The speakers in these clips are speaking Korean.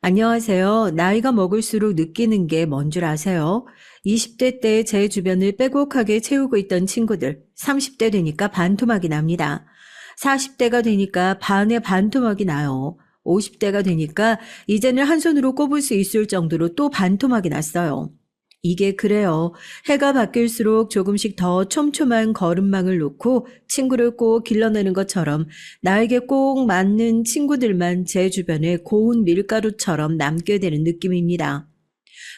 안녕하세요. 나이가 먹을수록 느끼는 게 뭔 줄 아세요? 20대 때 제 주변을 빼곡하게 채우고 있던 친구들, 30대 되니까 반토막이 납니다. 40대가 되니까 반에 반토막이 나요. 50대가 되니까 이제는 한 손으로 꼽을 수 있을 정도로 또 반토막이 났어요. 이게 그래요. 해가 바뀔수록 조금씩 더 촘촘한 걸음망을 놓고 친구를 꼭 길러내는 것처럼 나에게 꼭 맞는 친구들만 제 주변에 고운 밀가루처럼 남게 되는 느낌입니다.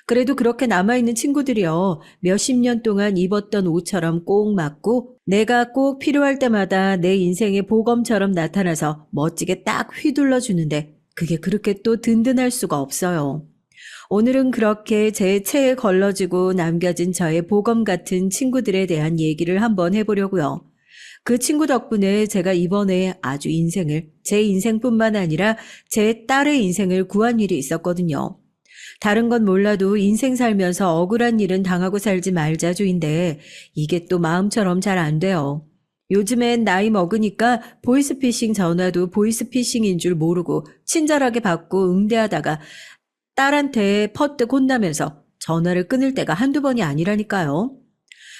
그래도 그렇게 남아있는 친구들이요. 몇십 년 동안 입었던 옷처럼 꼭 맞고 내가 꼭 필요할 때마다 내 인생의 보검처럼 나타나서 멋지게 딱 휘둘러 주는데 그게 그렇게 또 든든할 수가 없어요. 오늘은 그렇게 제 체에 걸러지고 남겨진 저의 보검 같은 친구들에 대한 얘기를 한번 해보려고요. 그 친구 덕분에 제가 이번에 아주 제 인생뿐만 아니라 제 딸의 인생을 구한 일이 있었거든요. 다른 건 몰라도 인생 살면서 억울한 일은 당하고 살지 말자주인데 이게 또 마음처럼 잘 안 돼요. 요즘엔 나이 먹으니까 보이스피싱 전화도 보이스피싱인 줄 모르고 친절하게 받고 응대하다가 딸한테 퍼뜩 혼나면서 전화를 끊을 때가 한두 번이 아니라니까요.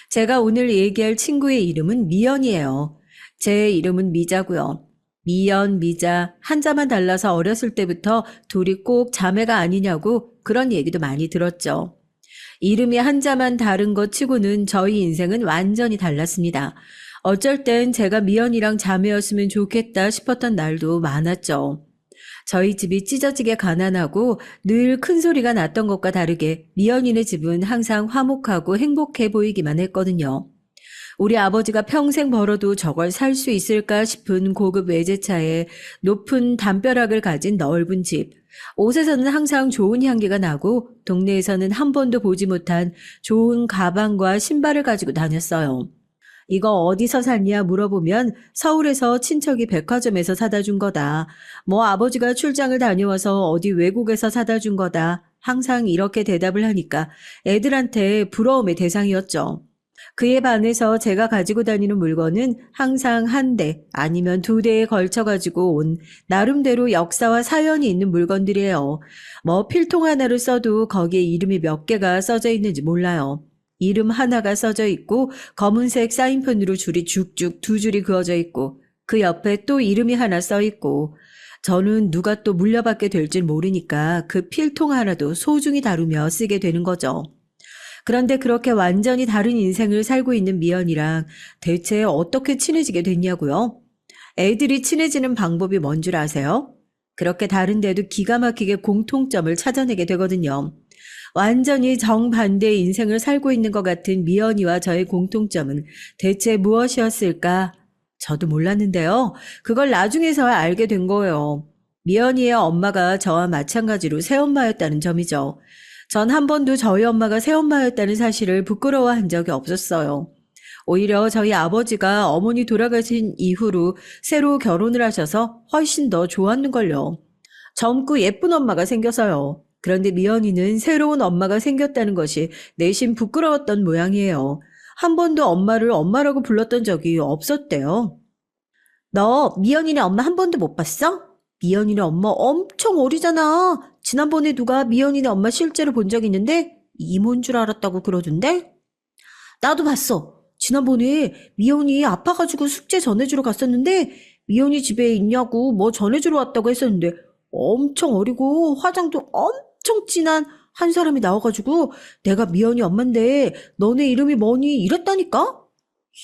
제가 오늘 얘기할 친구의 이름은 미연이에요. 제 이름은 미자고요. 미연, 미자, 한자만 달라서 어렸을 때부터 둘이 꼭 자매가 아니냐고 그런 얘기도 많이 들었죠. 이름이 한자만 다른 것 치고는 저희 인생은 완전히 달랐습니다. 어쩔 땐 제가 미연이랑 자매였으면 좋겠다 싶었던 날도 많았죠. 저희 집이 찢어지게 가난하고 늘 큰 소리가 났던 것과 다르게 미연이네 집은 항상 화목하고 행복해 보이기만 했거든요. 우리 아버지가 평생 벌어도 저걸 살 수 있을까 싶은 고급 외제차에 높은 담벼락을 가진 넓은 집. 옷에서는 항상 좋은 향기가 나고 동네에서는 한 번도 보지 못한 좋은 가방과 신발을 가지고 다녔어요. 이거 어디서 샀냐 물어보면 서울에서 친척이 백화점에서 사다 준 거다. 뭐 아버지가 출장을 다녀와서 어디 외국에서 사다 준 거다. 항상 이렇게 대답을 하니까 애들한테 부러움의 대상이었죠. 그에 반해서 제가 가지고 다니는 물건은 항상 한 대 아니면 두 대에 걸쳐 가지고 온 나름대로 역사와 사연이 있는 물건들이에요. 뭐 필통 하나를 써도 거기에 이름이 몇 개가 써져 있는지 몰라요. 이름 하나가 써져 있고 검은색 사인펜으로 줄이 쭉쭉 두 줄이 그어져 있고 그 옆에 또 이름이 하나 써 있고 저는 누가 또 물려받게 될지 모르니까 그 필통 하나도 소중히 다루며 쓰게 되는 거죠. 그런데 그렇게 완전히 다른 인생을 살고 있는 미연이랑 대체 어떻게 친해지게 됐냐고요? 애들이 친해지는 방법이 뭔 줄 아세요? 그렇게 다른데도 기가 막히게 공통점을 찾아내게 되거든요. 완전히 정반대의 인생을 살고 있는 것 같은 미연이와 저의 공통점은 대체 무엇이었을까? 저도 몰랐는데요. 그걸 나중에서야 알게 된 거예요. 미연이의 엄마가 저와 마찬가지로 새엄마였다는 점이죠. 전 한 번도 저희 엄마가 새엄마였다는 사실을 부끄러워한 적이 없었어요. 오히려 저희 아버지가 어머니 돌아가신 이후로 새로 결혼을 하셔서 훨씬 더 좋았는걸요. 젊고 예쁜 엄마가 생겨서요. 그런데 미연이는 새로운 엄마가 생겼다는 것이 내심 부끄러웠던 모양이에요. 한 번도 엄마를 엄마라고 불렀던 적이 없었대요. 너 미연이네 엄마 한 번도 못 봤어? 미연이네 엄마 엄청 어리잖아. 지난번에 누가 미연이네 엄마 실제로 본 적 있는데 이모인 줄 알았다고 그러던데? 나도 봤어. 지난번에 미연이 아파가지고 숙제 전해주러 갔었는데 미연이 집에 있냐고 뭐 전해주러 왔다고 했었는데 엄청 어리고 화장도 엄청 진한 한 사람이 나와가지고 내가 미연이 엄만데 너네 이름이 뭐니 이랬다니까?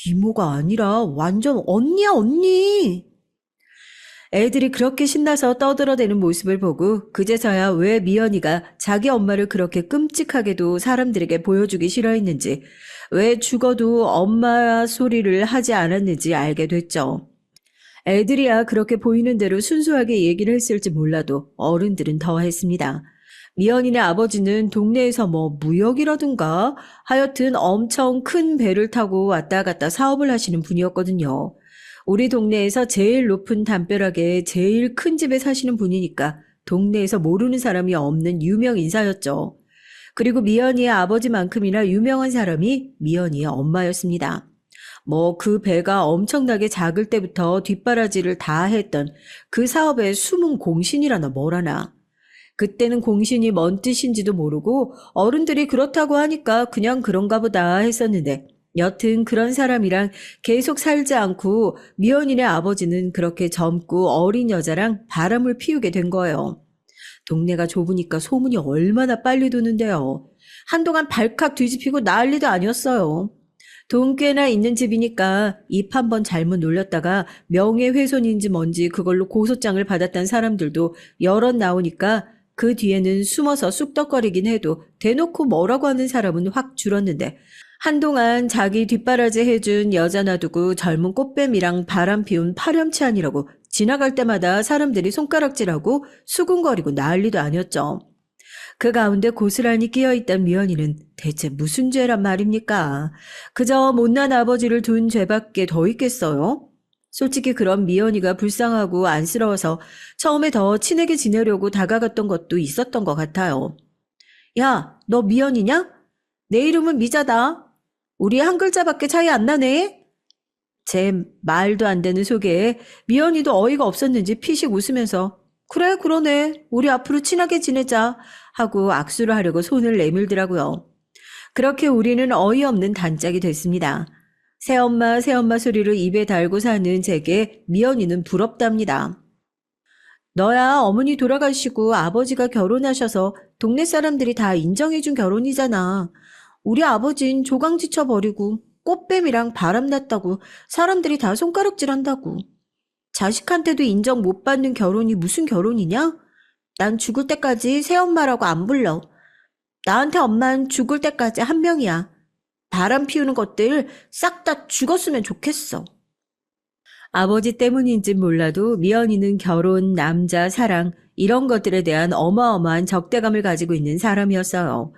이모가 아니라 완전 언니야 언니. 애들이 그렇게 신나서 떠들어대는 모습을 보고 그제서야 왜 미연이가 자기 엄마를 그렇게 끔찍하게도 사람들에게 보여주기 싫어했는지, 왜 죽어도 엄마 소리를 하지 않았는지 알게 됐죠. 애들이야 그렇게 보이는 대로 순수하게 얘기를 했을지 몰라도 어른들은 더 했습니다. 미연이네 아버지는 동네에서 뭐 무역이라든가 하여튼 엄청 큰 배를 타고 왔다 갔다 사업을 하시는 분이었거든요. 우리 동네에서 제일 높은 담벼락에 제일 큰 집에 사시는 분이니까 동네에서 모르는 사람이 없는 유명 인사였죠. 그리고 미연이의 아버지만큼이나 유명한 사람이 미연이의 엄마였습니다. 뭐 그 배가 엄청나게 작을 때부터 뒷바라지를 다 했던 그 사업의 숨은 공신이라나 뭐라나. 그때는 공신이 뭔 뜻인지도 모르고 어른들이 그렇다고 하니까 그냥 그런가 보다 했었는데 여튼 그런 사람이랑 계속 살지 않고 미연이네 아버지는 그렇게 젊고 어린 여자랑 바람을 피우게 된 거예요. 동네가 좁으니까 소문이 얼마나 빨리 도는데요. 한동안 발칵 뒤집히고 난리도 아니었어요. 돈 꽤나 있는 집이니까 입 한 번 잘못 놀렸다가 명예훼손인지 뭔지 그걸로 고소장을 받았던 사람들도 여럿 나오니까 그 뒤에는 숨어서 쑥덕거리긴 해도 대놓고 뭐라고 하는 사람은 확 줄었는데 한동안 자기 뒷바라지 해준 여자 놔두고 젊은 꽃뱀이랑 바람 피운 파렴치한이라고 지나갈 때마다 사람들이 손가락질하고 수군거리고 난리도 아니었죠. 그 가운데 고스란히 끼어있던 미연이는 대체 무슨 죄란 말입니까? 그저 못난 아버지를 둔 죄밖에 더 있겠어요? 솔직히 그런 미연이가 불쌍하고 안쓰러워서 처음에 더 친하게 지내려고 다가갔던 것도 있었던 것 같아요. 야, 너 미연이냐? 내 이름은 미자다. 우리 한 글자밖에 차이 안 나네? 제 말도 안 되는 소개에 미연이도 어이가 없었는지 피식 웃으면서 그래 그러네 우리 앞으로 친하게 지내자 하고 악수를 하려고 손을 내밀더라고요. 그렇게 우리는 어이없는 단짝이 됐습니다. 새엄마 새엄마 소리를 입에 달고 사는 제게 미연이는 부럽답니다. 너야 어머니 돌아가시고 아버지가 결혼하셔서 동네 사람들이 다 인정해준 결혼이잖아. 우리 아버진 조강지쳐 버리고 꽃뱀이랑 바람났다고 사람들이 다 손가락질한다고. 자식한테도 인정 못 받는 결혼이 무슨 결혼이냐? 난 죽을 때까지 새엄마라고 안 불러. 나한테 엄만 죽을 때까지 한 명이야. 바람 피우는 것들 싹 다 죽었으면 좋겠어. 아버지 때문인진 몰라도 미연이는 결혼, 남자, 사랑 이런 것들에 대한 어마어마한 적대감을 가지고 있는 사람이었어요.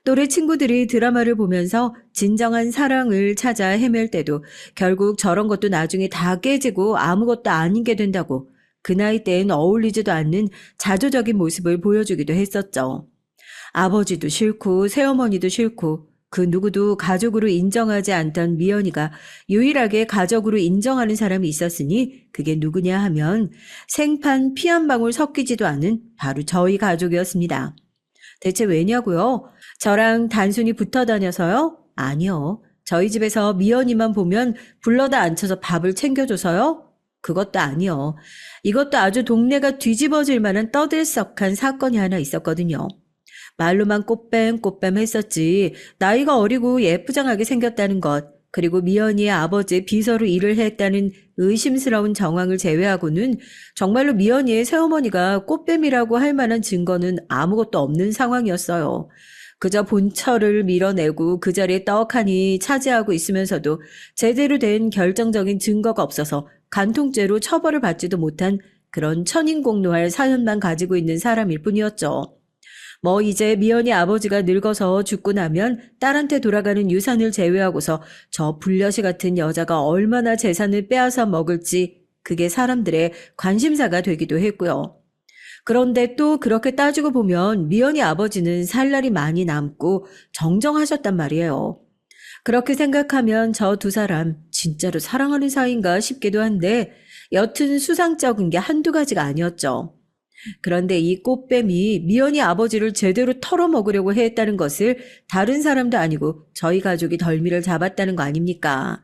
또래 친구들이 드라마를 보면서 진정한 사랑을 찾아 헤맬 때도 결국 저런 것도 나중에 다 깨지고 아무것도 아닌 게 된다고 그 나이 때엔 어울리지도 않는 자조적인 모습을 보여주기도 했었죠. 아버지도 싫고 새어머니도 싫고 그 누구도 가족으로 인정하지 않던 미연이가 유일하게 가족으로 인정하는 사람이 있었으니 그게 누구냐 하면 생판 피 한 방울 섞이지도 않은 바로 저희 가족이었습니다. 대체 왜냐고요? 저랑 단순히 붙어 다녀서요? 아니요. 저희 집에서 미연이만 보면 불러다 앉혀서 밥을 챙겨줘서요? 그것도 아니요. 이것도 아주 동네가 뒤집어질 만한 떠들썩한 사건이 하나 있었거든요. 말로만 꽃뱀 했었지 나이가 어리고 예쁘장하게 생겼다는 것 그리고 미연이의 아버지 비서로 일을 했다는 의심스러운 정황을 제외하고는 정말로 미연이의 새어머니가 꽃뱀이라고 할 만한 증거는 아무것도 없는 상황이었어요. 그저 본처를 밀어내고 그 자리에 떡하니 차지하고 있으면서도 제대로 된 결정적인 증거가 없어서 간통죄로 처벌을 받지도 못한 그런 천인공노할 사연만 가지고 있는 사람일 뿐이었죠. 뭐 이제 미연이 아버지가 늙어서 죽고 나면 딸한테 돌아가는 유산을 제외하고서 저 불려시 같은 여자가 얼마나 재산을 빼앗아 먹을지 그게 사람들의 관심사가 되기도 했고요. 그런데 또 그렇게 따지고 보면 미연이 아버지는 살 날이 많이 남고 정정하셨단 말이에요. 그렇게 생각하면 저 두 사람 진짜로 사랑하는 사이인가 싶기도 한데 여튼 수상쩍은 게 한두 가지가 아니었죠. 그런데 이 꽃뱀이 미연이 아버지를 제대로 털어먹으려고 했다는 것을 다른 사람도 아니고 저희 가족이 덜미를 잡았다는 거 아닙니까?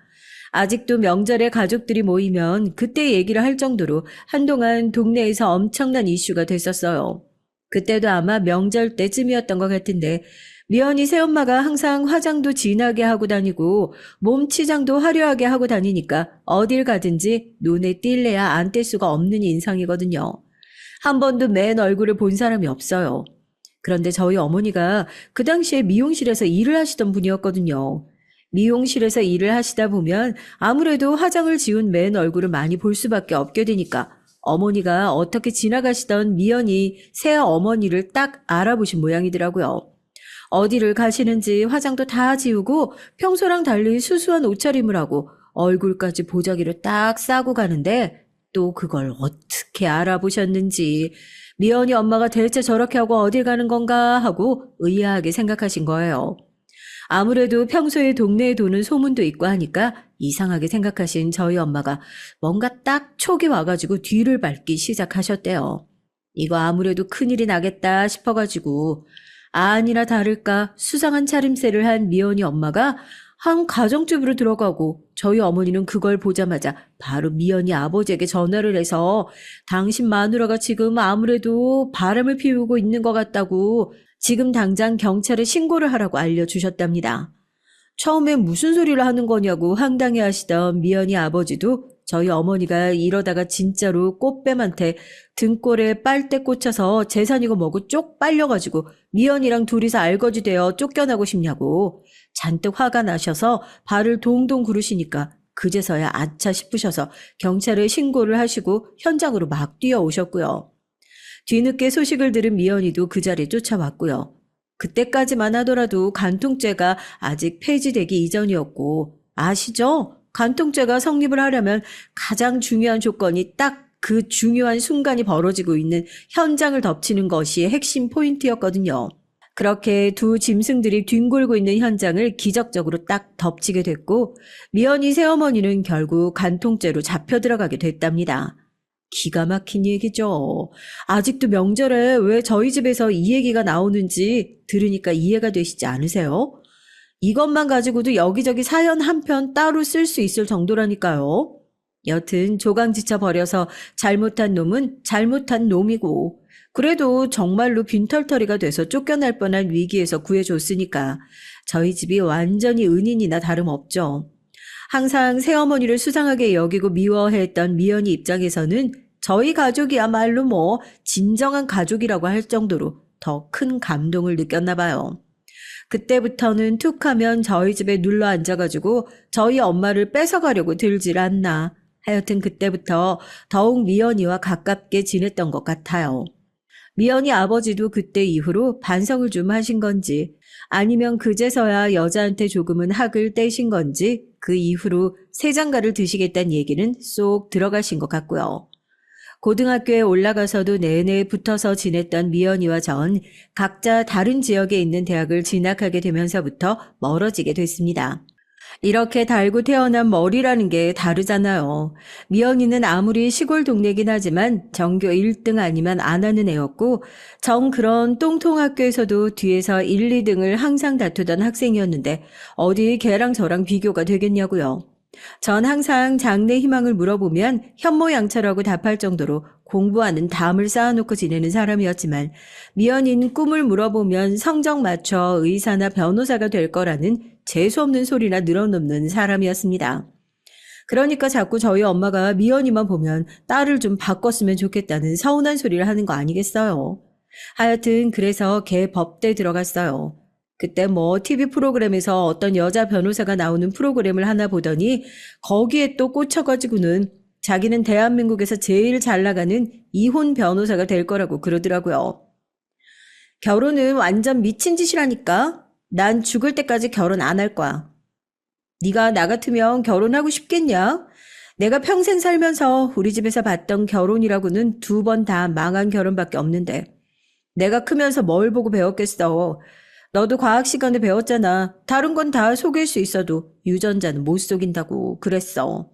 아직도 명절에 가족들이 모이면 그때 얘기를 할 정도로 한동안 동네에서 엄청난 이슈가 됐었어요. 그때도 아마 명절 때쯤이었던 것 같은데 미연이 새엄마가 항상 화장도 진하게 하고 다니고 몸치장도 화려하게 하고 다니니까 어딜 가든지 눈에 띌래야 안 뗄 수가 없는 인상이거든요. 한 번도 맨 얼굴을 본 사람이 없어요. 그런데 저희 어머니가 그 당시에 미용실에서 일을 하시던 분이었거든요. 미용실에서 일을 하시다 보면 아무래도 화장을 지운 맨 얼굴을 많이 볼 수밖에 없게 되니까 어머니가 어떻게 지나가시던 미연이 새 어머니를 딱 알아보신 모양이더라고요. 어디를 가시는지 화장도 다 지우고 평소랑 달리 수수한 옷차림을 하고 얼굴까지 보자기를 딱 싸고 가는데 또 그걸 어떻게 알아보셨는지 미연이 엄마가 대체 저렇게 하고 어딜 가는 건가 하고 의아하게 생각하신 거예요. 아무래도 평소에 동네에 도는 소문도 있고 하니까 이상하게 생각하신 저희 엄마가 뭔가 딱 촉이 와가지고 뒤를 밟기 시작하셨대요. 이거 아무래도 큰일이 나겠다 싶어가지고 아니나 다를까 수상한 차림새를 한 미연이 엄마가 한 가정집으로 들어가고 저희 어머니는 그걸 보자마자 바로 미연이 아버지에게 전화를 해서 당신 마누라가 지금 아무래도 바람을 피우고 있는 것 같다고 지금 당장 경찰에 신고를 하라고 알려주셨답니다. 처음엔 무슨 소리를 하는 거냐고 황당해 하시던 미연이 아버지도 저희 어머니가 이러다가 진짜로 꽃뱀한테 등골에 빨대 꽂혀서 재산이고 뭐고 쪽 빨려가지고 미연이랑 둘이서 알거지 되어 쫓겨나고 싶냐고 잔뜩 화가 나셔서 발을 동동 구르시니까 그제서야 아차 싶으셔서 경찰에 신고를 하시고 현장으로 막 뛰어오셨고요. 뒤늦게 소식을 들은 미연이도 그 자리에 쫓아왔고요. 그때까지만 하더라도 간통죄가 아직 폐지되기 이전이었고 아시죠? 간통죄가 성립을 하려면 가장 중요한 조건이 딱 그 중요한 순간이 벌어지고 있는 현장을 덮치는 것이 핵심 포인트였거든요. 그렇게 두 짐승들이 뒹굴고 있는 현장을 기적적으로 딱 덮치게 됐고 미연이 새어머니는 결국 간통죄로 잡혀 들어가게 됐답니다. 기가 막힌 얘기죠. 아직도 명절에 왜 저희 집에서 이 얘기가 나오는지 들으니까 이해가 되시지 않으세요? 이것만 가지고도 여기저기 사연 한 편 따로 쓸 수 있을 정도라니까요. 여튼 조강 지쳐 버려서 잘못한 놈은 잘못한 놈이고 그래도 정말로 빈털터리가 돼서 쫓겨날 뻔한 위기에서 구해줬으니까 저희 집이 완전히 은인이나 다름없죠. 항상 새어머니를 수상하게 여기고 미워했던 미연이 입장에서는 저희 가족이야말로 뭐 진정한 가족이라고 할 정도로 더 큰 감동을 느꼈나 봐요. 그때부터는 툭 하면 저희 집에 눌러 앉아가지고 저희 엄마를 뺏어가려고 들질 않나. 하여튼 그때부터 더욱 미연이와 가깝게 지냈던 것 같아요. 미연이 아버지도 그때 이후로 반성을 좀 하신 건지 아니면 그제서야 여자한테 조금은 학을 떼신 건지 그 이후로 새 장가를 드시겠다는 얘기는 쏙 들어가신 것 같고요. 고등학교에 올라가서도 내내 붙어서 지냈던 미연이와 전 각자 다른 지역에 있는 대학을 진학하게 되면서부터 멀어지게 됐습니다. 이렇게 달고 태어난 머리라는 게 다르잖아요. 미연이는 아무리 시골 동네긴 하지만 전교 1등 아니면 안 하는 애였고 정 그런 똥통 학교에서도 뒤에서 1, 2등을 항상 다투던 학생이었는데 어디 걔랑 저랑 비교가 되겠냐고요. 전 항상 장래 희망을 물어보면 현모양처라고 답할 정도로 공부하는 담을 쌓아놓고 지내는 사람이었지만 미연인 꿈을 물어보면 성적 맞춰 의사나 변호사가 될 거라는 재수없는 소리나 늘어놓는 사람이었습니다. 그러니까 자꾸 저희 엄마가 미연이만 보면 딸을 좀 바꿨으면 좋겠다는 서운한 소리를 하는 거 아니겠어요. 하여튼 그래서 걔 법대 들어갔어요. 그때 뭐 TV 프로그램에서 어떤 여자 변호사가 나오는 프로그램을 하나 보더니 거기에 또 꽂혀가지고는 자기는 대한민국에서 제일 잘 나가는 이혼 변호사가 될 거라고 그러더라고요. 결혼은 완전 미친 짓이라니까. 난 죽을 때까지 결혼 안 할 거야. 네가 나 같으면 결혼하고 싶겠냐? 내가 평생 살면서 우리 집에서 봤던 결혼이라고는 2번 다 망한 결혼밖에 없는데 내가 크면서 뭘 보고 배웠겠어. 너도 과학 시간에 배웠잖아. 다른 건 다 속일 수 있어도 유전자는 못 속인다고 그랬어.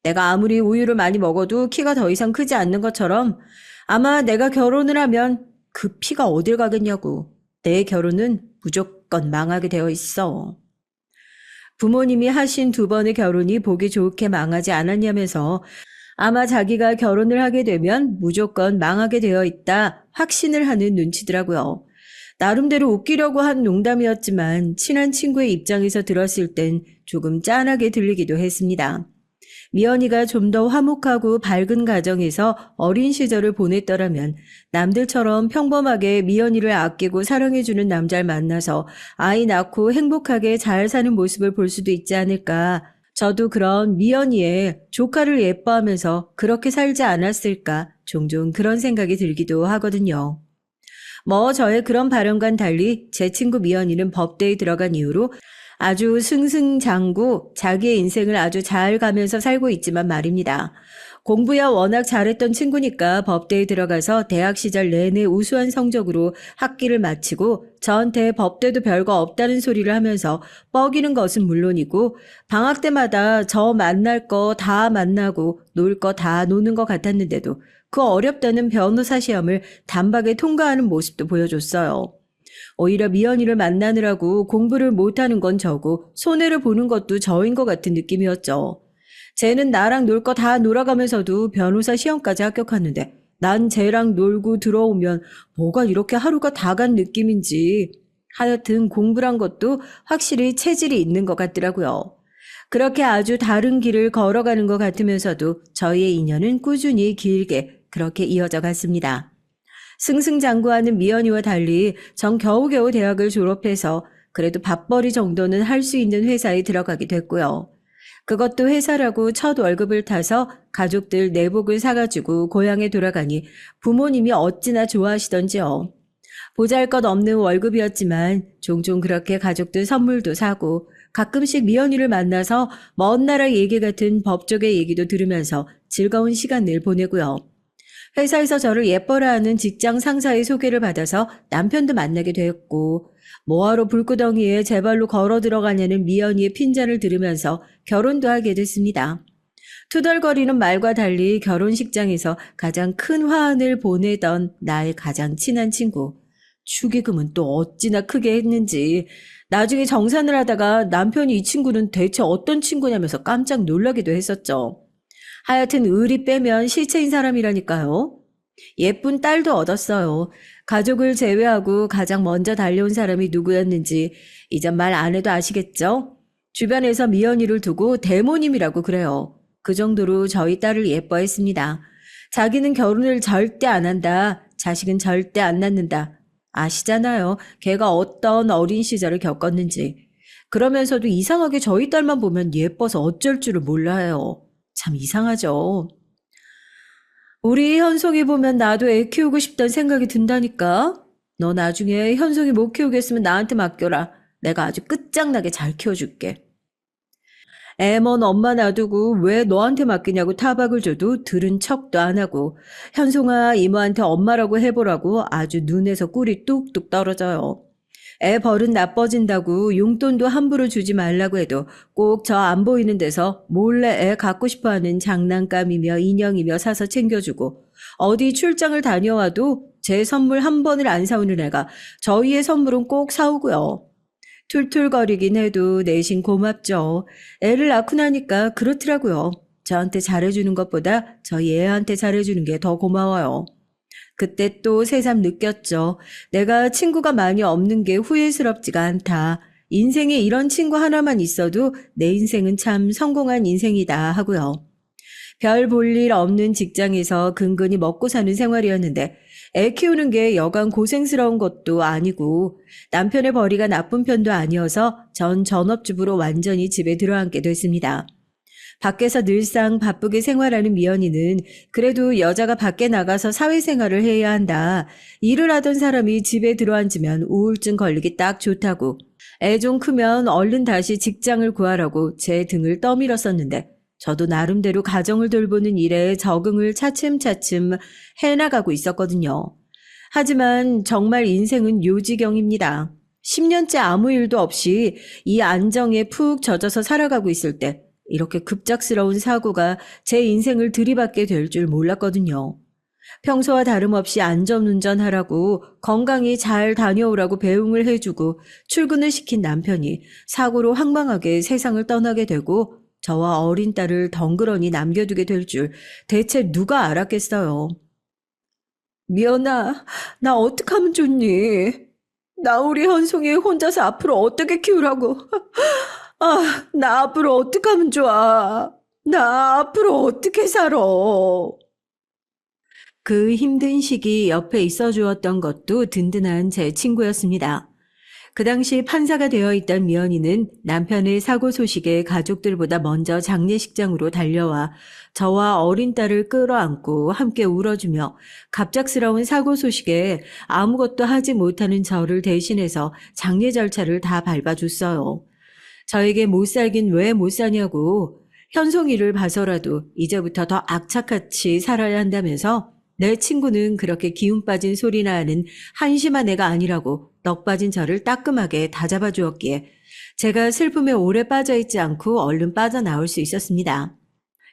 내가 아무리 우유를 많이 먹어도 키가 더 이상 크지 않는 것처럼 아마 내가 결혼을 하면 그 피가 어딜 가겠냐고. 내 결혼은 무조건 망하게 되어 있어. 부모님이 하신 2번의 결혼이 보기 좋게 망하지 않았냐면서 아마 자기가 결혼을 하게 되면 무조건 망하게 되어 있다 확신을 하는 눈치더라고요. 나름대로 웃기려고 한 농담이었지만 친한 친구의 입장에서 들었을 땐 조금 짠하게 들리기도 했습니다. 미연이가 좀 더 화목하고 밝은 가정에서 어린 시절을 보냈더라면 남들처럼 평범하게 미연이를 아끼고 사랑해주는 남자를 만나서 아이 낳고 행복하게 잘 사는 모습을 볼 수도 있지 않을까. 저도 그런 미연이의 조카를 예뻐하면서 그렇게 살지 않았을까 종종 그런 생각이 들기도 하거든요. 뭐 저의 그런 발언과는 달리 제 친구 미연이는 법대에 들어간 이후로 아주 승승장구 자기의 인생을 아주 잘 가면서 살고 있지만 말입니다. 공부야 워낙 잘했던 친구니까 법대에 들어가서 대학 시절 내내 우수한 성적으로 학기를 마치고 저한테 법대도 별거 없다는 소리를 하면서 뻐기는 것은 물론이고 방학 때마다 저 만날 거 다 만나고 놀 거 다 노는 것 같았는데도 그 어렵다는 변호사 시험을 단박에 통과하는 모습도 보여줬어요. 오히려 미연이를 만나느라고 공부를 못하는 건 저고 손해를 보는 것도 저인 것 같은 느낌이었죠. 쟤는 나랑 놀 거 다 놀아가면서도 변호사 시험까지 합격하는데 난 쟤랑 놀고 들어오면 뭐가 이렇게 하루가 다 간 느낌인지 하여튼 공부란 것도 확실히 체질이 있는 것 같더라고요. 그렇게 아주 다른 길을 걸어가는 것 같으면서도 저희의 인연은 꾸준히 길게 그렇게 이어져 갔습니다. 승승장구하는 미연이와 달리 전 겨우겨우 대학을 졸업해서 그래도 밥벌이 정도는 할 수 있는 회사에 들어가게 됐고요. 그것도 회사라고 첫 월급을 타서 가족들 내복을 사가지고 고향에 돌아가니 부모님이 어찌나 좋아하시던지요. 보잘것없는 월급이었지만 종종 그렇게 가족들 선물도 사고 가끔씩 미연이를 만나서 먼 나라 얘기 같은 법조계 얘기도 들으면서 즐거운 시간을 보내고요. 회사에서 저를 예뻐라 하는 직장 상사의 소개를 받아서 남편도 만나게 되었고 뭐하러 불구덩이에 제 발로 걸어 들어가냐는 미연이의 핀잔을 들으면서 결혼도 하게 됐습니다. 투덜거리는 말과 달리 결혼식장에서 가장 큰 화환을 보내던 나의 가장 친한 친구. 축의금은 또 어찌나 크게 했는지 나중에 정산을 하다가 남편이 이 친구는 대체 어떤 친구냐면서 깜짝 놀라기도 했었죠. 하여튼 의리 빼면 시체인 사람이라니까요. 예쁜 딸도 얻었어요. 가족을 제외하고 가장 먼저 달려온 사람이 누구였는지 이젠 말 안 해도 아시겠죠? 주변에서 미연이를 두고 대모님이라고 그래요. 그 정도로 저희 딸을 예뻐했습니다. 자기는 결혼을 절대 안 한다. 자식은 절대 안 낳는다. 아시잖아요. 걔가 어떤 어린 시절을 겪었는지. 그러면서도 이상하게 저희 딸만 보면 예뻐서 어쩔 줄을 몰라요. 참 이상하죠. 우리 현송이 보면 나도 애 키우고 싶다는 생각이 든다니까. 너 나중에 현송이 못 키우겠으면 나한테 맡겨라. 내가 아주 끝장나게 잘 키워줄게. 애 먼 엄마 놔두고 왜 너한테 맡기냐고 타박을 줘도 들은 척도 안 하고 현송아 이모한테 엄마라고 해보라고 아주 눈에서 꿀이 뚝뚝 떨어져요. 애 버릇 나빠진다고 용돈도 함부로 주지 말라고 해도 꼭 저 안 보이는 데서 몰래 애 갖고 싶어하는 장난감이며 인형이며 사서 챙겨주고 어디 출장을 다녀와도 제 선물 한 번을 안 사오는 애가 저희의 선물은 꼭 사오고요. 툴툴거리긴 해도 내심 고맙죠. 애를 낳고 나니까 그렇더라고요. 저한테 잘해주는 것보다 저희 애한테 잘해주는 게 더 고마워요. 그때 또 새삼 느꼈죠. 내가 친구가 많이 없는 게 후회스럽지가 않다. 인생에 이런 친구 하나만 있어도 내 인생은 참 성공한 인생이다 하고요. 별 볼 일 없는 직장에서 근근히 먹고 사는 생활이었는데 애 키우는 게 여간 고생스러운 것도 아니고 남편의 벌이가 나쁜 편도 아니어서 전 전업주부로 완전히 집에 들어앉게 됐습니다. 밖에서 늘상 바쁘게 생활하는 미연이는 그래도 여자가 밖에 나가서 사회생활을 해야 한다. 일을 하던 사람이 집에 들어앉으면 우울증 걸리기 딱 좋다고. 애 좀 크면 얼른 다시 직장을 구하라고 제 등을 떠밀었었는데 저도 나름대로 가정을 돌보는 일에 적응을 차츰차츰 해나가고 있었거든요. 하지만 정말 인생은 요지경입니다. 10년째 아무 일도 없이 이 안정에 푹 젖어서 살아가고 있을 때 이렇게 급작스러운 사고가 제 인생을 들이받게 될 줄 몰랐거든요. 평소와 다름없이 안전운전하라고 건강히 잘 다녀오라고 배웅을 해주고 출근을 시킨 남편이 사고로 황망하게 세상을 떠나게 되고 저와 어린 딸을 덩그러니 남겨두게 될 줄 대체 누가 알았겠어요. 미연아, 나 어떡하면 좋니? 나 우리 현송이 혼자서 앞으로 어떻게 키우라고? 아, 나 앞으로 어떡하면 좋아? 나 앞으로 어떻게 살아? 그 힘든 시기 옆에 있어 주었던 것도 든든한 제 친구였습니다. 그 당시 판사가 되어 있던 미연이는 남편의 사고 소식에 가족들보다 먼저 장례식장으로 달려와 저와 어린 딸을 끌어안고 함께 울어주며 갑작스러운 사고 소식에 아무것도 하지 못하는 저를 대신해서 장례 절차를 다 밟아줬어요. 저에게 못 살긴 왜 못 사냐고 현송이를 봐서라도 이제부터 더 악착같이 살아야 한다면서 내 친구는 그렇게 기운 빠진 소리나 하는 한심한 애가 아니라고 넋 빠진 저를 따끔하게 다잡아 주었기에 제가 슬픔에 오래 빠져있지 않고 얼른 빠져나올 수 있었습니다.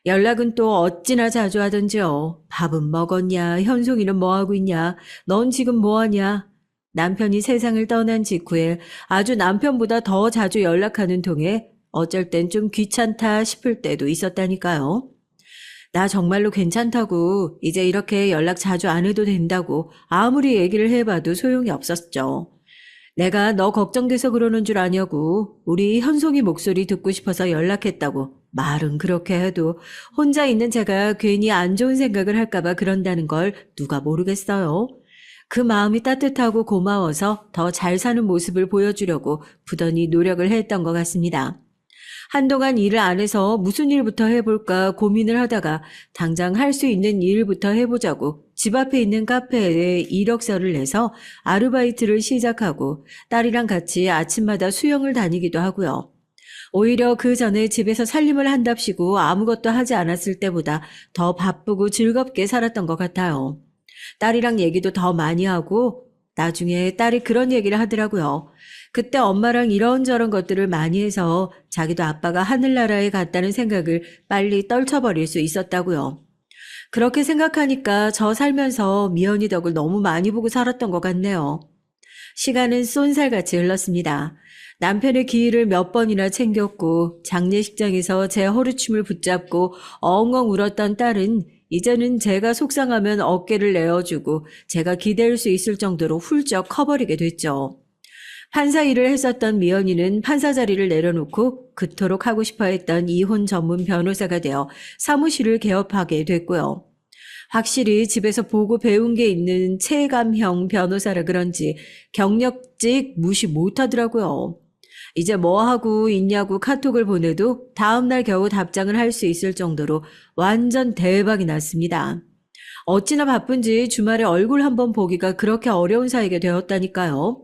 연락은 또 어찌나 자주 하던지요. 밥은 먹었냐? 현송이는 뭐하고 있냐? 넌 지금 뭐하냐? 남편이 세상을 떠난 직후에 아주 남편보다 더 자주 연락하는 통에 어쩔 땐 좀 귀찮다 싶을 때도 있었다니까요. 나 정말로 괜찮다고 이제 이렇게 연락 자주 안 해도 된다고 아무리 얘기를 해봐도 소용이 없었죠. 내가 너 걱정돼서 그러는 줄 아냐고. 우리 현송이 목소리 듣고 싶어서 연락했다고. 말은 그렇게 해도 혼자 있는 제가 괜히 안 좋은 생각을 할까봐 그런다는 걸 누가 모르겠어요. 그 마음이 따뜻하고 고마워서 더 잘 사는 모습을 보여주려고 부단히 노력을 했던 것 같습니다. 한동안 일을 안 해서 무슨 일부터 해볼까 고민을 하다가 당장 할 수 있는 일부터 해보자고 집 앞에 있는 카페에 이력서를 내서 아르바이트를 시작하고 딸이랑 같이 아침마다 수영을 다니기도 하고요. 오히려 그 전에 집에서 살림을 한답시고 아무것도 하지 않았을 때보다 더 바쁘고 즐겁게 살았던 것 같아요. 딸이랑 얘기도 더 많이 하고 나중에 딸이 그런 얘기를 하더라고요. 그때 엄마랑 이런저런 것들을 많이 해서 자기도 아빠가 하늘나라에 갔다는 생각을 빨리 떨쳐버릴 수 있었다고요. 그렇게 생각하니까 저 살면서 미연이 덕을 너무 많이 보고 살았던 것 같네요. 시간은 쏜살같이 흘렀습니다. 남편의 기일을 몇 번이나 챙겼고 장례식장에서 제 허루춤을 붙잡고 엉엉 울었던 딸은 이제는 제가 속상하면 어깨를 내어주고 제가 기댈 수 있을 정도로 훌쩍 커버리게 됐죠. 판사 일을 했었던 미연이는 판사 자리를 내려놓고 그토록 하고 싶어 했던 이혼 전문 변호사가 되어 사무실을 개업하게 됐고요. 확실히 집에서 보고 배운 게 있는 체감형 변호사라 그런지 경력직 무시 못하더라고요. 이제 뭐 하고 있냐고 카톡을 보내도 다음날 겨우 답장을 할 수 있을 정도로 완전 대박이 났습니다. 어찌나 바쁜지 주말에 얼굴 한번 보기가 그렇게 어려운 사이가 되었다니까요.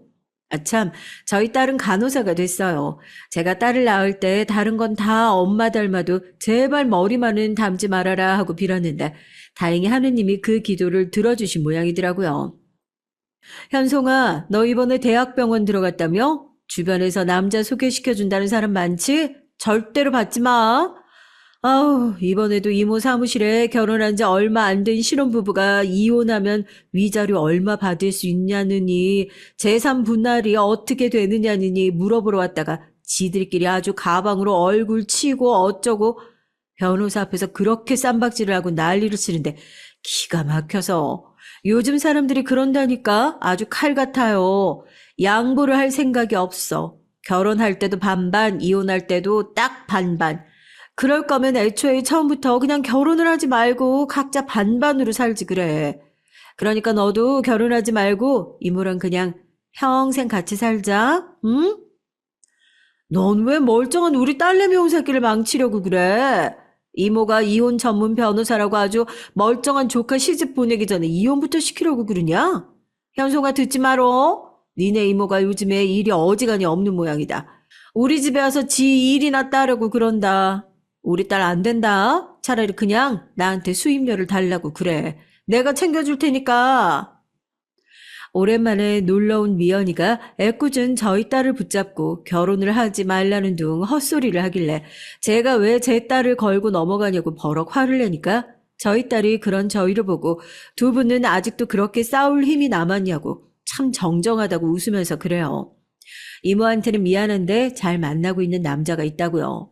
아참, 저희 딸은 간호사가 됐어요. 제가 딸을 낳을 때 다른 건 다 엄마 닮아도 제발 머리만은 닮지 말아라 하고 빌었는데 다행히 하느님이 그 기도를 들어주신 모양이더라고요. 현송아, 너 이번에 대학병원 들어갔다며? 주변에서 남자 소개시켜준다는 사람 많지? 절대로 받지 마. 아우, 이번에도 이모 사무실에 결혼한 지 얼마 안 된 신혼부부가 이혼하면 위자료 얼마 받을 수 있냐느니 재산 분할이 어떻게 되느냐느니 물어보러 왔다가 지들끼리 아주 가방으로 얼굴 치고 어쩌고 변호사 앞에서 그렇게 쌈박질을 하고 난리를 치는데 기가 막혀서 요즘 사람들이 그런다니까 아주 칼 같아요. 양보를 할 생각이 없어. 결혼할 때도 반반, 이혼할 때도 딱 반반. 그럴 거면 애초에 처음부터 그냥 결혼을 하지 말고 각자 반반으로 살지 그래. 그러니까 너도 결혼하지 말고 이모랑 그냥 평생 같이 살자. 응? 넌 왜 멀쩡한 우리 딸내미 온 새끼를 망치려고 그래? 이모가 이혼 전문 변호사라고 아주 멀쩡한 조카 시집 보내기 전에 이혼부터 시키려고 그러냐? 현송아 듣지 말어. 니네 이모가 요즘에 일이 어지간히 없는 모양이다. 우리 집에 와서 지 일이나 따르고 그런다. 우리 딸 안 된다. 차라리 그냥 나한테 수입료를 달라고 그래. 내가 챙겨줄 테니까. 오랜만에 놀러온 미연이가 애꿎은 저희 딸을 붙잡고 결혼을 하지 말라는 둥 헛소리를 하길래 제가 왜 제 딸을 걸고 넘어가냐고 버럭 화를 내니까 저희 딸이 그런 저희를 보고 두 분은 아직도 그렇게 싸울 힘이 남았냐고 참 정정하다고 웃으면서 그래요. 이모한테는 미안한데 잘 만나고 있는 남자가 있다고요.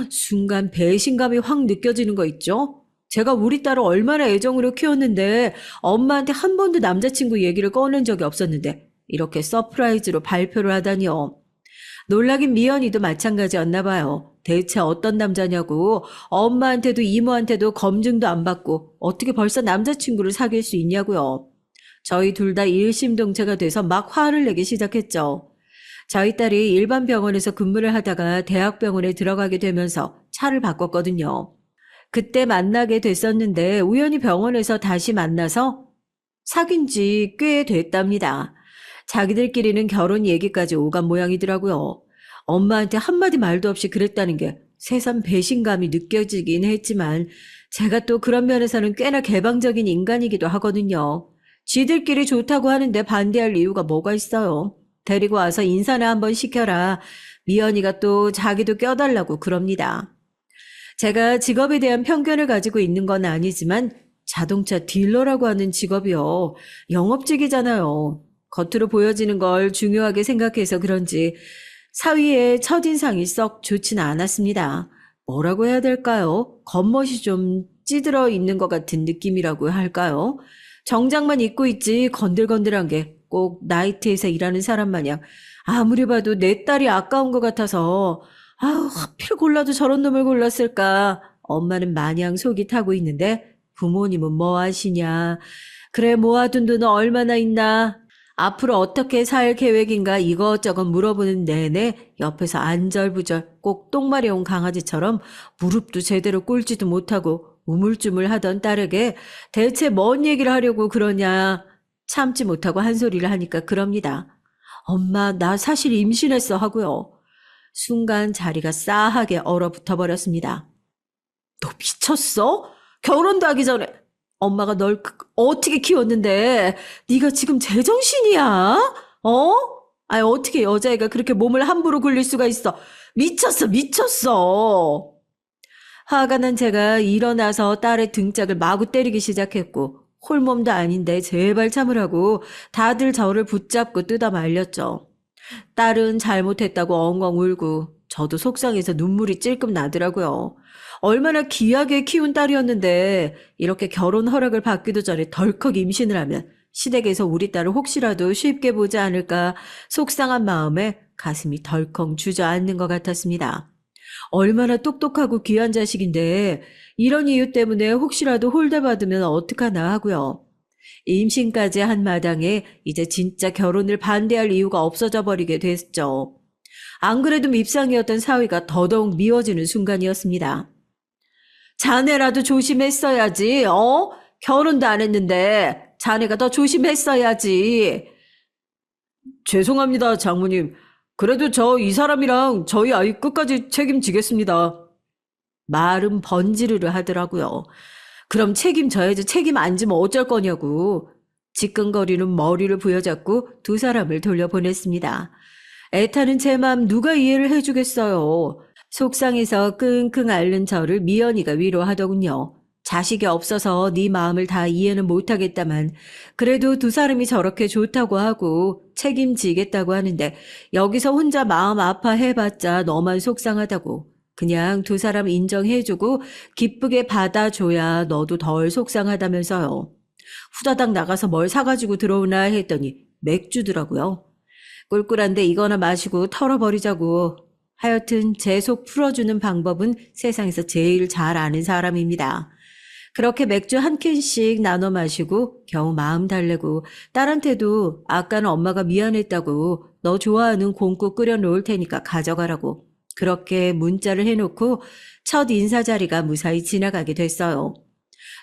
순간 배신감이 확 느껴지는 거 있죠? 제가 우리 딸을 얼마나 애정으로 키웠는데 엄마한테 한 번도 남자친구 얘기를 꺼낸 적이 없었는데 이렇게 서프라이즈로 발표를 하다니요. 놀라긴 미연이도 마찬가지였나 봐요. 대체 어떤 남자냐고 엄마한테도 이모한테도 검증도 안 받고 어떻게 벌써 남자친구를 사귈 수 있냐고요. 저희 둘 다 일심동체가 돼서 막 화를 내기 시작했죠. 저희 딸이 일반 병원에서 근무를 하다가 대학병원에 들어가게 되면서 차를 바꿨거든요. 그때 만나게 됐었는데 우연히 병원에서 다시 만나서 사귄 지 꽤 됐답니다. 자기들끼리는 결혼 얘기까지 오간 모양이더라고요. 엄마한테 한마디 말도 없이 그랬다는 게 새삼 배신감이 느껴지긴 했지만 제가 또 그런 면에서는 꽤나 개방적인 인간이기도 하거든요. 지들끼리 좋다고 하는데 반대할 이유가 뭐가 있어요. 데리고 와서 인사나 한번 시켜라. 미연이가 또 자기도 껴달라고 그럽니다. 제가 직업에 대한 편견을 가지고 있는 건 아니지만 자동차 딜러라고 하는 직업이요. 영업직이잖아요. 겉으로 보여지는 걸 중요하게 생각해서 그런지 사위의 첫인상이 썩 좋지는 않았습니다. 뭐라고 해야 될까요? 겉멋이 좀 찌들어 있는 것 같은 느낌이라고 할까요? 정장만 입고 있지 건들건들한 게 꼭 나이트에서 일하는 사람 마냥 아무리 봐도 내 딸이 아까운 것 같아서 아우 하필 골라도 저런 놈을 골랐을까. 엄마는 마냥 속이 타고 있는데 부모님은 뭐 하시냐. 그래 모아둔 돈은 얼마나 있나. 앞으로 어떻게 살 계획인가 이것저것 물어보는 내내 옆에서 안절부절 꼭 똥마려운 강아지처럼 무릎도 제대로 꿇지도 못하고 우물쭈물하던 딸에게 대체 뭔 얘기를 하려고 그러냐. 참지 못하고 한 소리를 하니까 그럽니다. 엄마 나 사실 임신했어 하고요. 순간 자리가 싸하게 얼어붙어 버렸습니다. 너 미쳤어? 결혼도 하기 전에 엄마가 널 어떻게 키웠는데 네가 지금 제정신이야? 어? 아니 어떻게 여자애가 그렇게 몸을 함부로 굴릴 수가 있어? 미쳤어 미쳤어. 화가 난 제가 일어나서 딸의 등짝을 마구 때리기 시작했고 홀몸도 아닌데 제발 참으라고 다들 저를 붙잡고 뜯어 말렸죠. 딸은 잘못했다고 엉엉 울고 저도 속상해서 눈물이 찔끔 나더라고요. 얼마나 귀하게 키운 딸이었는데 이렇게 결혼 허락을 받기도 전에 덜컥 임신을 하면 시댁에서 우리 딸을 혹시라도 쉽게 보지 않을까 속상한 마음에 가슴이 덜컹 주저앉는 것 같았습니다. 얼마나 똑똑하고 귀한 자식인데 이런 이유 때문에 혹시라도 홀대받으면 어떡하나 하고요. 임신까지 한 마당에 이제 진짜 결혼을 반대할 이유가 없어져 버리게 됐죠. 안 그래도 밉상이었던 사위가 더더욱 미워지는 순간이었습니다. 자네라도 조심했어야지, 어? 결혼도 안 했는데 자네가 더 조심했어야지. 죄송합니다, 장모님. 그래도 저 이 사람이랑 저희 아이 끝까지 책임지겠습니다. 말은 번지르르 하더라고요. 그럼 책임져야지 책임 안 지면 어쩔 거냐고. 지끈거리는 머리를 부여잡고 두 사람을 돌려보냈습니다. 애타는 제 마음 누가 이해를 해주겠어요. 속상해서 끙끙 앓는 저를 미연이가 위로하더군요. 자식이 없어서 네 마음을 다 이해는 못하겠다만 그래도 두 사람이 저렇게 좋다고 하고 책임지겠다고 하는데 여기서 혼자 마음 아파해봤자 너만 속상하다고. 그냥 두 사람 인정해주고 기쁘게 받아줘야 너도 덜 속상하다면서요. 후다닥 나가서 뭘 사가지고 들어오나 했더니 맥주더라고요. 꿀꿀한데 이거나 마시고 털어버리자고. 하여튼 제 속 풀어주는 방법은 세상에서 제일 잘 아는 사람입니다. 그렇게 맥주 한 캔씩 나눠 마시고 겨우 마음 달래고 딸한테도 아까는 엄마가 미안했다고 너 좋아하는 곰국 끓여 놓을 테니까 가져가라고 그렇게 문자를 해놓고 첫 인사 자리가 무사히 지나가게 됐어요.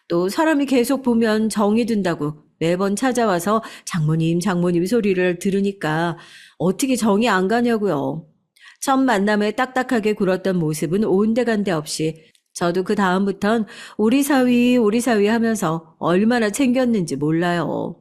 또 사람이 계속 보면 정이 든다고 매번 찾아와서 장모님 소리를 들으니까 어떻게 정이 안 가냐고요. 첫 만남에 딱딱하게 굴었던 모습은 온데간데 없이 저도 그 다음부턴 우리 사위 하면서 얼마나 챙겼는지 몰라요.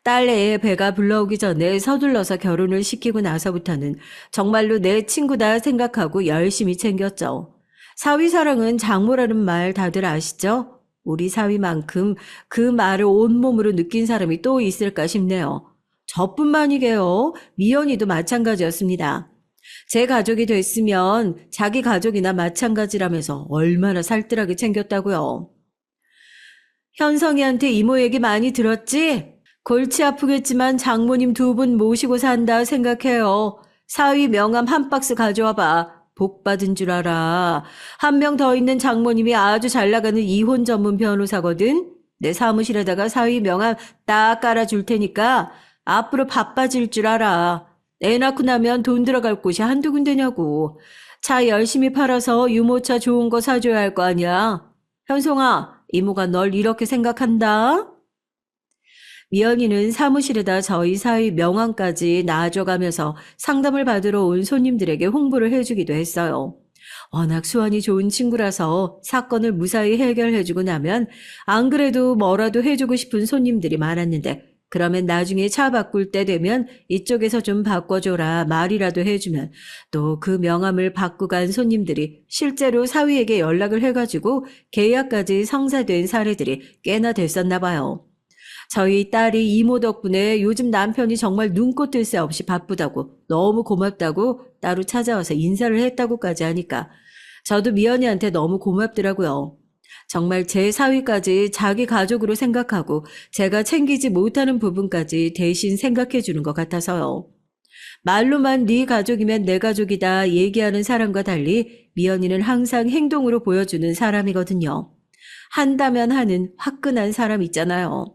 딸 애 배가 불러오기 전에 서둘러서 결혼을 시키고 나서부터는 정말로 내 친구다 생각하고 열심히 챙겼죠. 사위 사랑은 장모라는 말 다들 아시죠? 우리 사위만큼 그 말을 온몸으로 느낀 사람이 또 있을까 싶네요. 저뿐만이게요. 미연이도 마찬가지였습니다. 제 가족이 됐으면 자기 가족이나 마찬가지라면서 얼마나 살뜰하게 챙겼다고요. 현성이한테 이모 얘기 많이 들었지? 골치 아프겠지만 장모님 두 분 모시고 산다 생각해요. 사위 명함 한 박스 가져와 봐. 복 받은 줄 알아. 한 명 더 있는 장모님이 아주 잘 나가는 이혼 전문 변호사거든. 내 사무실에다가 사위 명함 딱 깔아줄 테니까 앞으로 바빠질 줄 알아. 애 낳고 나면 돈 들어갈 곳이 한두 군데냐고. 차 열심히 팔아서 유모차 좋은 거 사줘야 할 거 아니야. 현송아, 이모가 널 이렇게 생각한다. 미연이는 사무실에다 저희 사위 명함까지 놔줘가면서 상담을 받으러 온 손님들에게 홍보를 해주기도 했어요. 워낙 수완이 좋은 친구라서 사건을 무사히 해결해주고 나면 안 그래도 뭐라도 해주고 싶은 손님들이 많았는데 그러면 나중에 차 바꿀 때 되면 이쪽에서 좀 바꿔줘라 말이라도 해주면 또 그 명함을 받고 간 손님들이 실제로 사위에게 연락을 해가지고 계약까지 성사된 사례들이 꽤나 됐었나 봐요. 저희 딸이 이모 덕분에 요즘 남편이 정말 눈꽃 뜰 새 없이 바쁘다고 너무 고맙다고 따로 찾아와서 인사를 했다고까지 하니까 저도 미연이한테 너무 고맙더라고요. 정말 제 사위까지 자기 가족으로 생각하고 제가 챙기지 못하는 부분까지 대신 생각해 주는 것 같아서요. 말로만 네 가족이면 내 가족이다 얘기하는 사람과 달리 미연이는 항상 행동으로 보여주는 사람이거든요. 한다면 하는 화끈한 사람 있잖아요.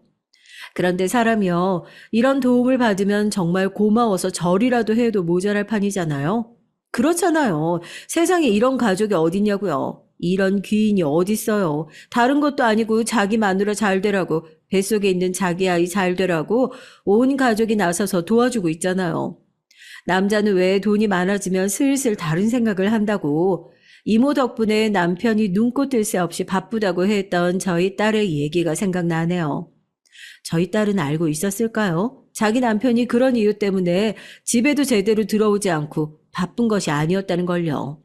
그런데 사람이요, 이런 도움을 받으면 정말 고마워서 절이라도 해도 모자랄 판이잖아요. 그렇잖아요. 세상에 이런 가족이 어딨냐고요. 이런 귀인이 어딨어요. 다른 것도 아니고 자기 마누라 잘 되라고, 뱃속에 있는 자기 아이 잘 되라고 온 가족이 나서서 도와주고 있잖아요. 남자는 왜 돈이 많아지면 슬슬 다른 생각을 한다고. 이모 덕분에 남편이 눈꽃 뜰 새 없이 바쁘다고 했던 저희 딸의 얘기가 생각나네요. 저희 딸은 알고 있었을까요? 자기 남편이 그런 이유 때문에 집에도 제대로 들어오지 않고 바쁜 것이 아니었다는 걸요.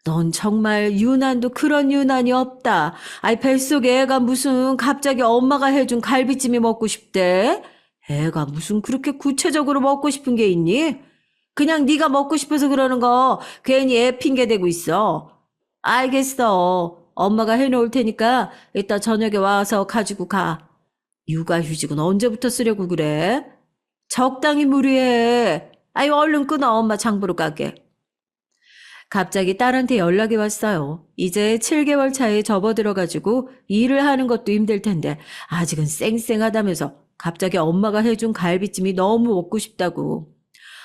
넌 정말 유난도 그런 유난이 없다. 아이 뱃속에 애가 무슨 갑자기 엄마가 해준 갈비찜이 먹고 싶대? 애가 무슨 그렇게 구체적으로 먹고 싶은 게 있니? 그냥 네가 먹고 싶어서 그러는 거 괜히 애 핑계 대고 있어. 알겠어. 엄마가 해놓을 테니까 이따 저녁에 와서 가지고 가. 육아휴직은 언제부터 쓰려고 그래? 적당히 무리해. 아이 얼른 끊어. 엄마 장 보러 가게. 갑자기 딸한테 연락이 왔어요. 이제 7개월 차에 접어들어가지고 일을 하는 것도 힘들 텐데 아직은 쌩쌩하다면서 갑자기 엄마가 해준 갈비찜이 너무 먹고 싶다고.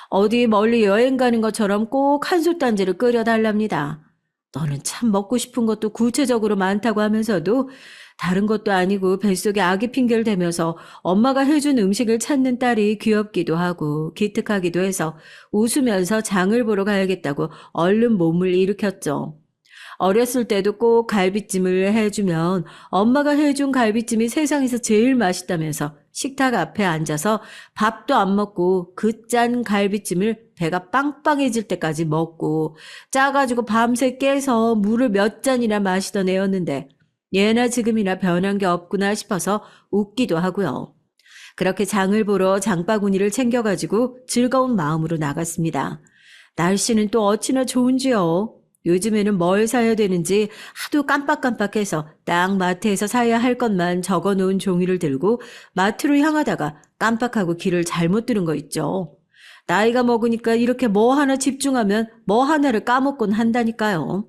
어디 멀리 여행 가는 것처럼 꼭 한솥단지를 끓여달랍니다. 너는 참 먹고 싶은 것도 구체적으로 많다고 하면서도 다른 것도 아니고 뱃속에 아기 핑계를 대면서 엄마가 해준 음식을 찾는 딸이 귀엽기도 하고 기특하기도 해서 웃으면서 장을 보러 가야겠다고 얼른 몸을 일으켰죠. 어렸을 때도 꼭 갈비찜을 해주면 엄마가 해준 갈비찜이 세상에서 제일 맛있다면서 식탁 앞에 앉아서 밥도 안 먹고 그 짠 갈비찜을 배가 빵빵해질 때까지 먹고 짜가지고 밤새 깨서 물을 몇 잔이나 마시던 애였는데 예나 지금이나 변한 게 없구나 싶어서 웃기도 하고요. 그렇게 장을 보러 장바구니를 챙겨가지고 즐거운 마음으로 나갔습니다. 날씨는 또 어찌나 좋은지요. 요즘에는 뭘 사야 되는지 하도 깜빡깜빡해서 딱 마트에서 사야 할 것만 적어놓은 종이를 들고 마트로 향하다가 깜빡하고 길을 잘못 들은 거 있죠. 나이가 먹으니까 이렇게 뭐 하나 집중하면 뭐 하나를 까먹곤 한다니까요.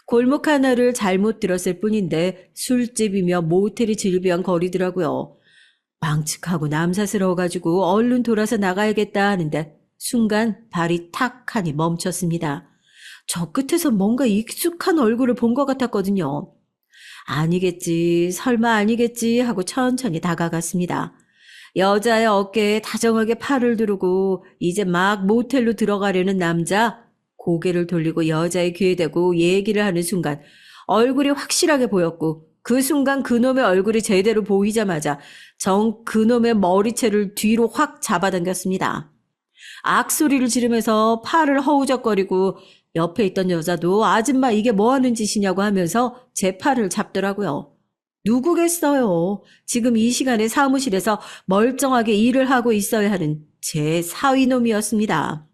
골목 하나를 잘못 들었을 뿐인데 술집이며 모텔이 질비한 거리더라고요. 망측하고 남사스러워가지고 얼른 돌아서 나가야겠다 하는데 순간 발이 탁 하니 멈췄습니다. 저 끝에서 뭔가 익숙한 얼굴을 본 것 같았거든요. 아니겠지, 설마 아니겠지 하고 천천히 다가갔습니다. 여자의 어깨에 다정하게 팔을 두르고 이제 막 모텔로 들어가려는 남자, 고개를 돌리고 여자의 귀에 대고 얘기를 하는 순간 얼굴이 확실하게 보였고 그 순간 그놈의 얼굴이 제대로 보이자마자 그놈의 머리채를 뒤로 확 잡아당겼습니다. 악소리를 지르면서 팔을 허우적거리고 옆에 있던 여자도 아줌마 이게 뭐 하는 짓이냐고 하면서 제 팔을 잡더라고요. 누구겠어요. 지금 이 시간에 사무실에서 멀쩡하게 일을 하고 있어야 하는 제 사위놈이었습니다.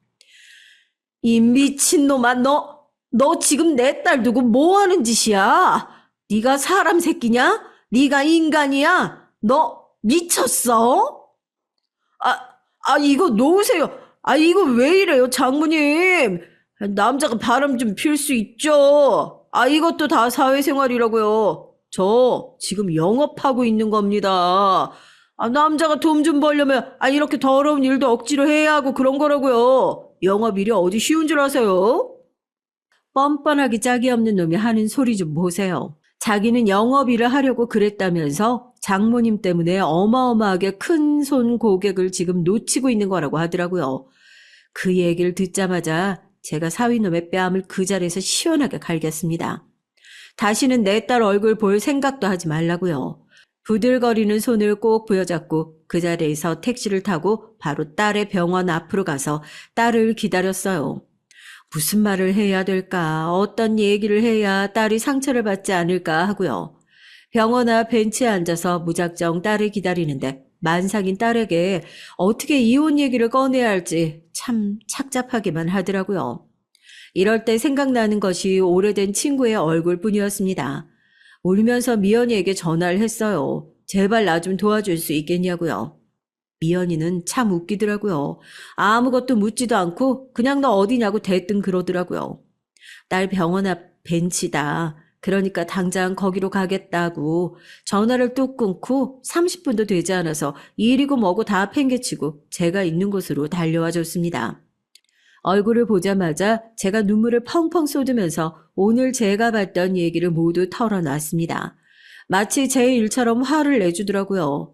이 미친놈아, 너 지금 내 딸 두고 뭐 하는 짓이야? 네가 사람 새끼냐? 네가 인간이야? 너 미쳤어? 이거 놓으세요. 이거 왜 이래요, 장모님? 남자가 바람 좀 필 수 있죠. 이것도 다 사회생활이라고요. 저 지금 영업하고 있는 겁니다. 남자가 돈 좀 벌려면 이렇게 더러운 일도 억지로 해야 하고 그런 거라고요. 영업일이 어디 쉬운 줄 아세요? 뻔뻔하기 짝이 없는 놈이 하는 소리 좀 보세요. 자기는 영업일을 하려고 그랬다면서 장모님 때문에 어마어마하게 큰 손 고객을 지금 놓치고 있는 거라고 하더라고요. 그 얘기를 듣자마자 제가 사위놈의 뺨을 그 자리에서 시원하게 갈겼습니다. 다시는 내 딸 얼굴 볼 생각도 하지 말라고요. 부들거리는 손을 꼭 부여잡고 그 자리에서 택시를 타고 바로 딸의 병원 앞으로 가서 딸을 기다렸어요. 무슨 말을 해야 될까, 어떤 얘기를 해야 딸이 상처를 받지 않을까 하고요. 병원 앞 벤치에 앉아서 무작정 딸을 기다리는데 만삭인 딸에게 어떻게 이혼 얘기를 꺼내야 할지 참 착잡하기만 하더라고요. 이럴 때 생각나는 것이 오래된 친구의 얼굴뿐이었습니다. 울면서 미연이에게 전화를 했어요. 제발 나 좀 도와줄 수 있겠냐고요. 미연이는 참 웃기더라고요. 아무것도 묻지도 않고 그냥 너 어디냐고 대뜸 그러더라고요. 딸 병원 앞 벤치다. 그러니까 당장 거기로 가겠다고 전화를 뚝 끊고 30분도 되지 않아서 일이고 뭐고 다 팽개치고 제가 있는 곳으로 달려와 줬습니다. 얼굴을 보자마자 제가 눈물을 펑펑 쏟으면서 오늘 제가 봤던 얘기를 모두 털어놨습니다. 마치 제 일처럼 화를 내주더라고요.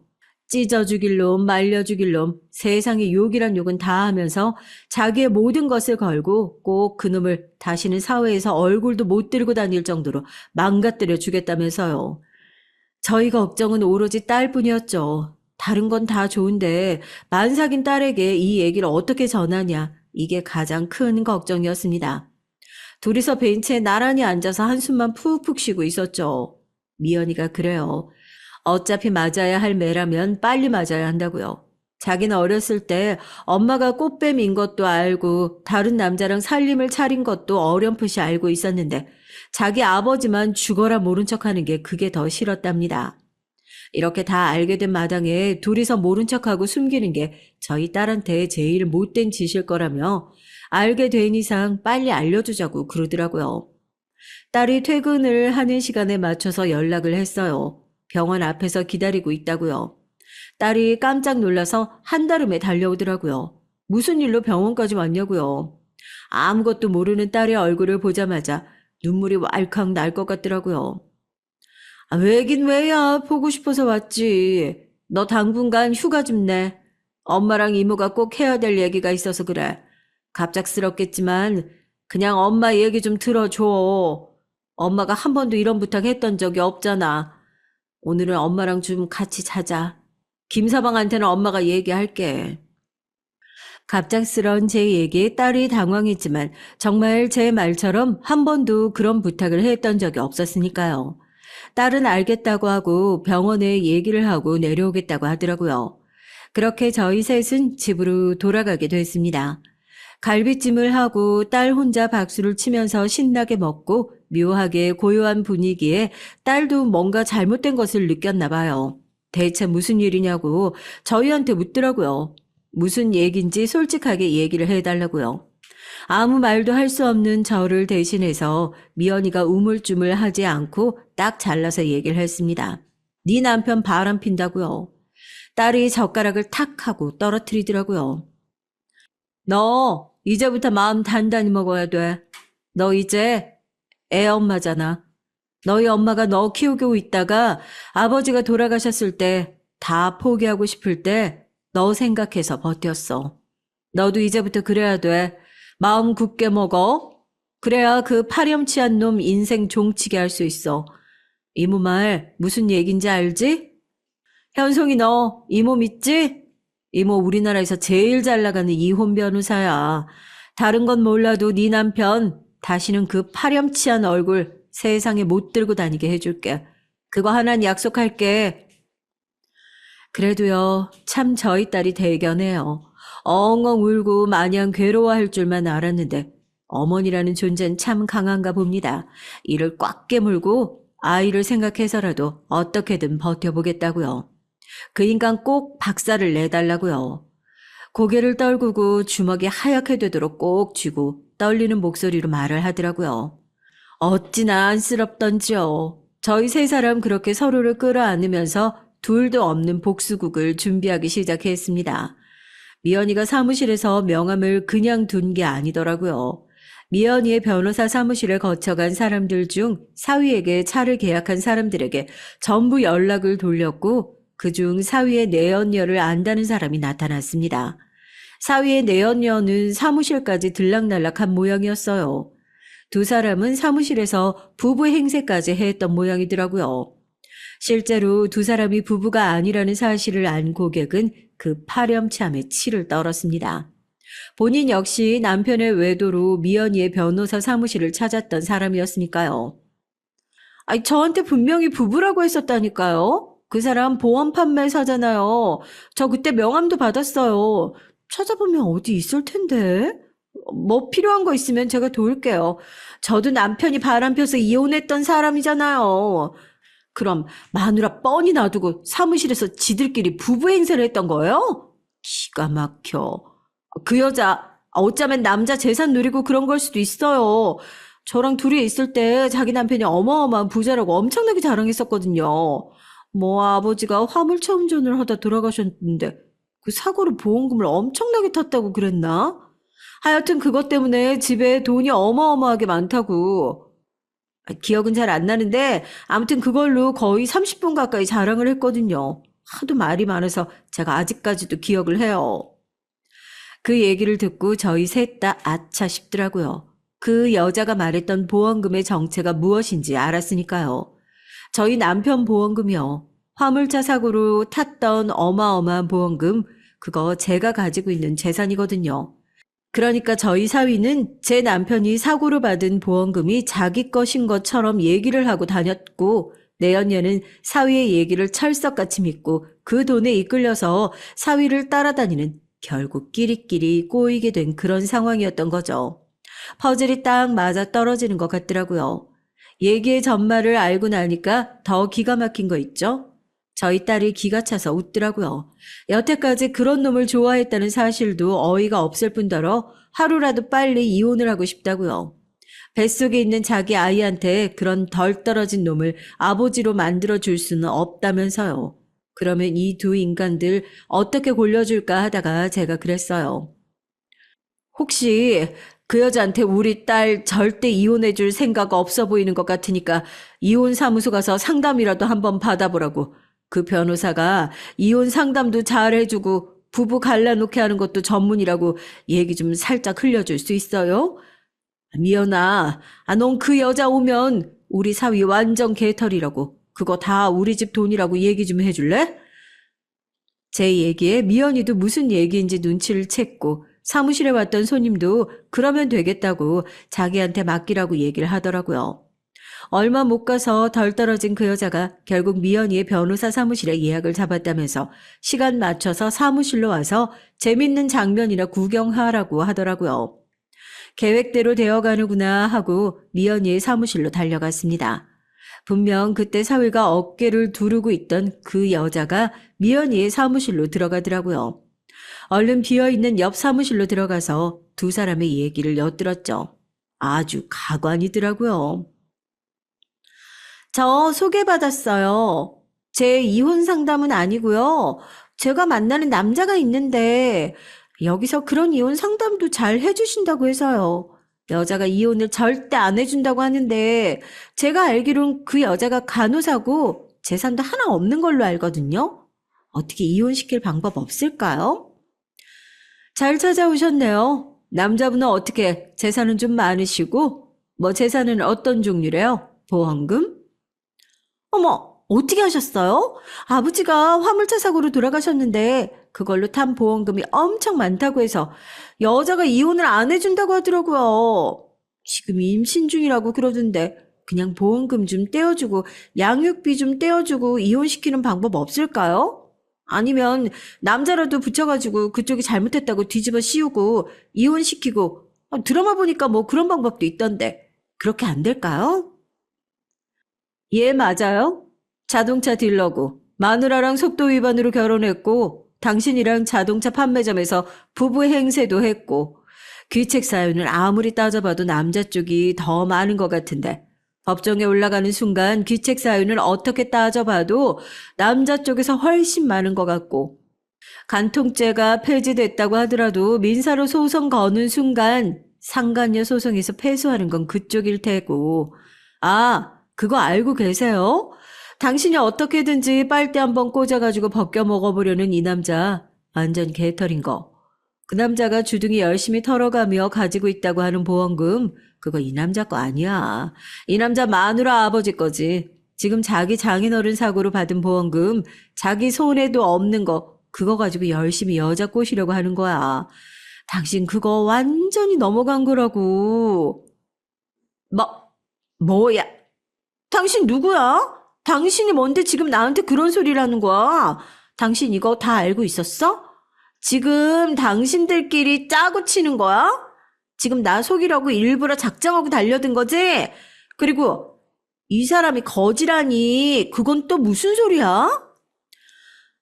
찢어 죽일 놈, 말려 죽일 놈, 세상에 욕이란 욕은 다 하면서 자기의 모든 것을 걸고 꼭 그놈을 다시는 사회에서 얼굴도 못 들고 다닐 정도로 망가뜨려 주겠다면서요. 저희 걱정은 오로지 딸뿐이었죠. 다른 건 다 좋은데 만삭인 딸에게 이 얘기를 어떻게 전하냐, 이게 가장 큰 걱정이었습니다. 둘이서 벤치에 나란히 앉아서 한숨만 푹푹 쉬고 있었죠. 미연이가 그래요. 어차피 맞아야 할 매라면 빨리 맞아야 한다고요. 자기는 어렸을 때 엄마가 꽃뱀인 것도 알고 다른 남자랑 살림을 차린 것도 어렴풋이 알고 있었는데 자기 아버지만 죽어라 모른 척하는 게 그게 더 싫었답니다. 이렇게 다 알게 된 마당에 둘이서 모른 척하고 숨기는 게 저희 딸한테 제일 못된 짓일 거라며 알게 된 이상 빨리 알려주자고 그러더라고요. 딸이 퇴근을 하는 시간에 맞춰서 연락을 했어요. 병원 앞에서 기다리고 있다고요. 딸이 깜짝 놀라서 한달음에 달려오더라고요. 무슨 일로 병원까지 왔냐고요. 아무것도 모르는 딸의 얼굴을 보자마자 눈물이 왈칵 날 것 같더라고요. 왜긴 왜야, 보고 싶어서 왔지. 너 당분간 휴가 좀 내. 엄마랑 이모가 꼭 해야 될 얘기가 있어서 그래. 갑작스럽겠지만 그냥 엄마 얘기 좀 들어줘. 엄마가 한 번도 이런 부탁 했던 적이 없잖아. 오늘은 엄마랑 좀 같이 자자. 김서방한테는 엄마가 얘기할게. 갑작스러운 제 얘기에 딸이 당황했지만 정말 제 말처럼 한 번도 그런 부탁을 했던 적이 없었으니까요. 딸은 알겠다고 하고 병원에 얘기를 하고 내려오겠다고 하더라고요. 그렇게 저희 셋은 집으로 돌아가게 됐습니다. 갈비찜을 하고 딸 혼자 박수를 치면서 신나게 먹고 묘하게 고요한 분위기에 딸도 뭔가 잘못된 것을 느꼈나 봐요. 대체 무슨 일이냐고 저희한테 묻더라고요. 무슨 얘긴지 솔직하게 얘기를 해달라고요. 아무 말도 할 수 없는 저를 대신해서 미연이가 우물쭈물하지 않고 딱 잘라서 얘기를 했습니다. 네 남편 바람 핀다고요. 딸이 젓가락을 탁 하고 떨어뜨리더라고요. 너 이제부터 마음 단단히 먹어야 돼. 너 이제 애 엄마잖아. 너희 엄마가 너 키우고 있다가 아버지가 돌아가셨을 때 다 포기하고 싶을 때 너 생각해서 버텼어. 너도 이제부터 그래야 돼. 마음 굳게 먹어. 그래야 그 파렴치한 놈 인생 종치게 할 수 있어. 이모 말 무슨 얘긴지 알지? 현송이 너 이모 믿지? 이모 우리나라에서 제일 잘 나가는 이혼 변호사야. 다른 건 몰라도 네 남편 다시는 그 파렴치한 얼굴 세상에 못 들고 다니게 해줄게. 그거 하나는 약속할게. 그래도요, 참 저희 딸이 대견해요. 엉엉 울고 마냥 괴로워할 줄만 알았는데 어머니라는 존재는 참 강한가 봅니다. 이를 꽉 깨물고 아이를 생각해서라도 어떻게든 버텨보겠다고요. 그 인간 꼭 박살을 내달라고요. 고개를 떨구고 주먹이 하얗게 되도록 꼭 쥐고 떨리는 목소리로 말을 하더라고요. 어찌나 안쓰럽던지요. 저희 세 사람 그렇게 서로를 끌어안으면서 둘도 없는 복수국을 준비하기 시작했습니다. 미연이가 사무실에서 명함을 그냥 둔 게 아니더라고요. 미연이의 변호사 사무실을 거쳐간 사람들 중 사위에게 차를 계약한 사람들에게 전부 연락을 돌렸고 그중 사위의 내연녀를 안다는 사람이 나타났습니다. 사위의 내연녀는 사무실까지 들락날락한 모양이었어요. 두 사람은 사무실에서 부부 행세까지 했던 모양이더라고요. 실제로 두 사람이 부부가 아니라는 사실을 안 고객은 그 파렴치함에 치를 떨었습니다. 본인 역시 남편의 외도로 미연이의 변호사 사무실을 찾았던 사람이었으니까요. 아니, 저한테 분명히 부부라고 했었다니까요. 그 사람 보험 판매사잖아요. 저 그때 명함도 받았어요. 찾아보면 어디 있을 텐데. 뭐 필요한 거 있으면 제가 도울게요. 저도 남편이 바람펴서 이혼했던 사람이잖아요. 그럼 마누라 뻔히 놔두고 사무실에서 지들끼리 부부 행세를 했던 거예요? 기가 막혀. 그 여자 어쩌면 남자 재산 누리고 그런 걸 수도 있어요. 저랑 둘이 있을 때 자기 남편이 어마어마한 부자라고 엄청나게 자랑했었거든요. 뭐 아버지가 화물차 운전을 하다 돌아가셨는데 그 사고로 보험금을 엄청나게 탔다고 그랬나? 하여튼 그것 때문에 집에 돈이 어마어마하게 많다고. 기억은 잘 안 나는데 아무튼 그걸로 거의 30분 가까이 자랑을 했거든요. 하도 말이 많아서 제가 아직까지도 기억을 해요. 그 얘기를 듣고 저희 셋 다 아차 싶더라고요. 그 여자가 말했던 보험금의 정체가 무엇인지 알았으니까요. 저희 남편 보험금이요. 화물차 사고로 탔던 어마어마한 보험금, 그거 제가 가지고 있는 재산이거든요. 그러니까 저희 사위는 제 남편이 사고로 받은 보험금이 자기 것인 것처럼 얘기를 하고 다녔고, 내연녀는 사위의 얘기를 철석같이 믿고 그 돈에 이끌려서 사위를 따라다니는 결국 끼리끼리 꼬이게 된 그런 상황이었던 거죠. 퍼즐이 딱 맞아 떨어지는 것 같더라고요. 얘기의 전말을 알고 나니까 더 기가 막힌 거 있죠? 저희 딸이 기가 차서 웃더라고요. 여태까지 그런 놈을 좋아했다는 사실도 어이가 없을 뿐더러 하루라도 빨리 이혼을 하고 싶다고요. 뱃속에 있는 자기 아이한테 그런 덜 떨어진 놈을 아버지로 만들어줄 수는 없다면서요. 그러면 이 두 인간들 어떻게 골려줄까 하다가 제가 그랬어요. 혹시 그 여자한테 우리 딸 절대 이혼해줄 생각 없어 보이는 것 같으니까 이혼 사무소 가서 상담이라도 한번 받아보라고. 그 변호사가 이혼 상담도 잘 해주고 부부 갈라놓게 하는 것도 전문이라고 얘기 좀 살짝 흘려줄 수 있어요? 미연아, 넌 그 여자 오면 우리 사위 완전 개털이라고. 그거 다 우리 집 돈이라고 얘기 좀 해줄래? 제 얘기에 미연이도 무슨 얘기인지 눈치를 챘고 사무실에 왔던 손님도 그러면 되겠다고 자기한테 맡기라고 얘기를 하더라고요. 얼마 못 가서 덜 떨어진 그 여자가 결국 미연이의 변호사 사무실에 예약을 잡았다면서 시간 맞춰서 사무실로 와서 재밌는 장면이나 구경하라고 하더라고요. 계획대로 되어가는구나 하고 미연이의 사무실로 달려갔습니다. 분명 그때 사위가 어깨를 두르고 있던 그 여자가 미연이의 사무실로 들어가더라고요. 얼른 비어있는 옆 사무실로 들어가서 두 사람의 얘기를 엿들었죠. 아주 가관이더라고요. 저 소개받았어요. 제 이혼 상담은 아니고요. 제가 만나는 남자가 있는데 여기서 그런 이혼 상담도 잘 해주신다고 해서요. 여자가 이혼을 절대 안 해준다고 하는데 제가 알기론 그 여자가 간호사고 재산도 하나 없는 걸로 알거든요. 어떻게 이혼시킬 방법 없을까요? 잘 찾아오셨네요. 남자분은 어떻게 재산은 좀 많으시고 뭐 재산은 어떤 종류래요? 보험금? 어머, 어떻게 하셨어요? 아버지가 화물차 사고로 돌아가셨는데 그걸로 탄 보험금이 엄청 많다고 해서 여자가 이혼을 안 해준다고 하더라고요. 지금 임신 중이라고 그러던데 그냥 보험금 좀 떼어주고 양육비 좀 떼어주고 이혼시키는 방법 없을까요? 아니면 남자라도 붙여가지고 그쪽이 잘못했다고 뒤집어 씌우고 이혼시키고 드라마 보니까 뭐 그런 방법도 있던데 그렇게 안 될까요? 예, 맞아요. 자동차 딜러고 마누라랑 속도 위반으로 결혼했고 당신이랑 자동차 판매점에서 부부 행세도 했고 귀책 사유는 아무리 따져봐도 남자 쪽이 더 많은 것 같은데 법정에 올라가는 순간 귀책 사유는 어떻게 따져봐도 남자 쪽에서 훨씬 많은 것 같고 간통죄가 폐지됐다고 하더라도 민사로 소송 거는 순간 상간녀 소송에서 패소하는 건 그쪽일 테고 그거 알고 계세요? 당신이 어떻게든지 빨대 한번 꽂아가지고 벗겨 먹어보려는 이 남자 완전 개털인 거. 그 남자가 주둥이 열심히 털어가며 가지고 있다고 하는 보험금, 그거 이 남자 거 아니야. 이 남자 마누라 아버지 거지. 지금 자기 장인어른 사고로 받은 보험금, 자기 손에도 없는 거, 그거 가지고 열심히 여자 꼬시려고 하는 거야. 당신 그거 완전히 넘어간 거라고. 뭐야? 당신 누구야? 당신이 뭔데 지금 나한테 그런 소리를 하는 거야? 당신 이거 다 알고 있었어? 지금 당신들끼리 짜고 치는 거야? 지금 나 속이려고 일부러 작정하고 달려든 거지? 그리고 이 사람이 거지라니 그건 또 무슨 소리야?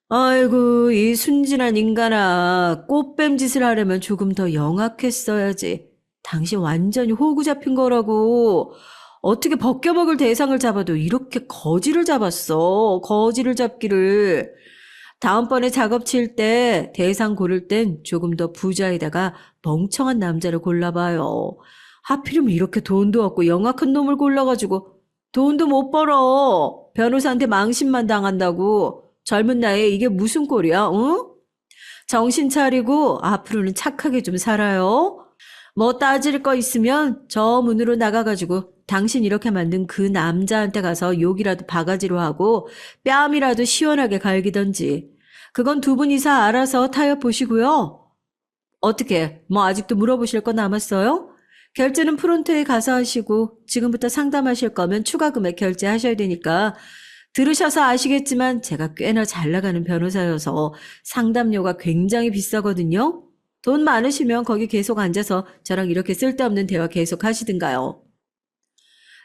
아이고, 이 순진한 인간아. 꽃뱀 짓을 하려면 조금 더 영악했어야지. 당신 완전히 호구 잡힌 거라고. 어떻게 벗겨먹을 대상을 잡아도 이렇게 거지를 잡았어. 거지를 잡기를. 다음번에 작업 칠 때 대상 고를 땐 조금 더 부자에다가 멍청한 남자를 골라봐요. 하필이면 이렇게 돈도 없고 영악한 놈을 골라가지고 돈도 못 벌어. 변호사한테 망신만 당한다고. 젊은 나이에 이게 무슨 꼴이야, 응? 정신 차리고 앞으로는 착하게 좀 살아요. 뭐 따질 거 있으면 저 문으로 나가가지고 당신 이렇게 만든 그 남자한테 가서 욕이라도 바가지로 하고 뺨이라도 시원하게 갈기던지. 그건 두 분이서 알아서 타협 보시고요. 어떻게, 뭐 아직도 물어보실 거 남았어요? 결제는 프론트에 가서 하시고 지금부터 상담하실 거면 추가 금액 결제하셔야 되니까 들으셔서 아시겠지만 제가 꽤나 잘 나가는 변호사여서 상담료가 굉장히 비싸거든요. 돈 많으시면 거기 계속 앉아서 저랑 이렇게 쓸데없는 대화 계속 하시든가요.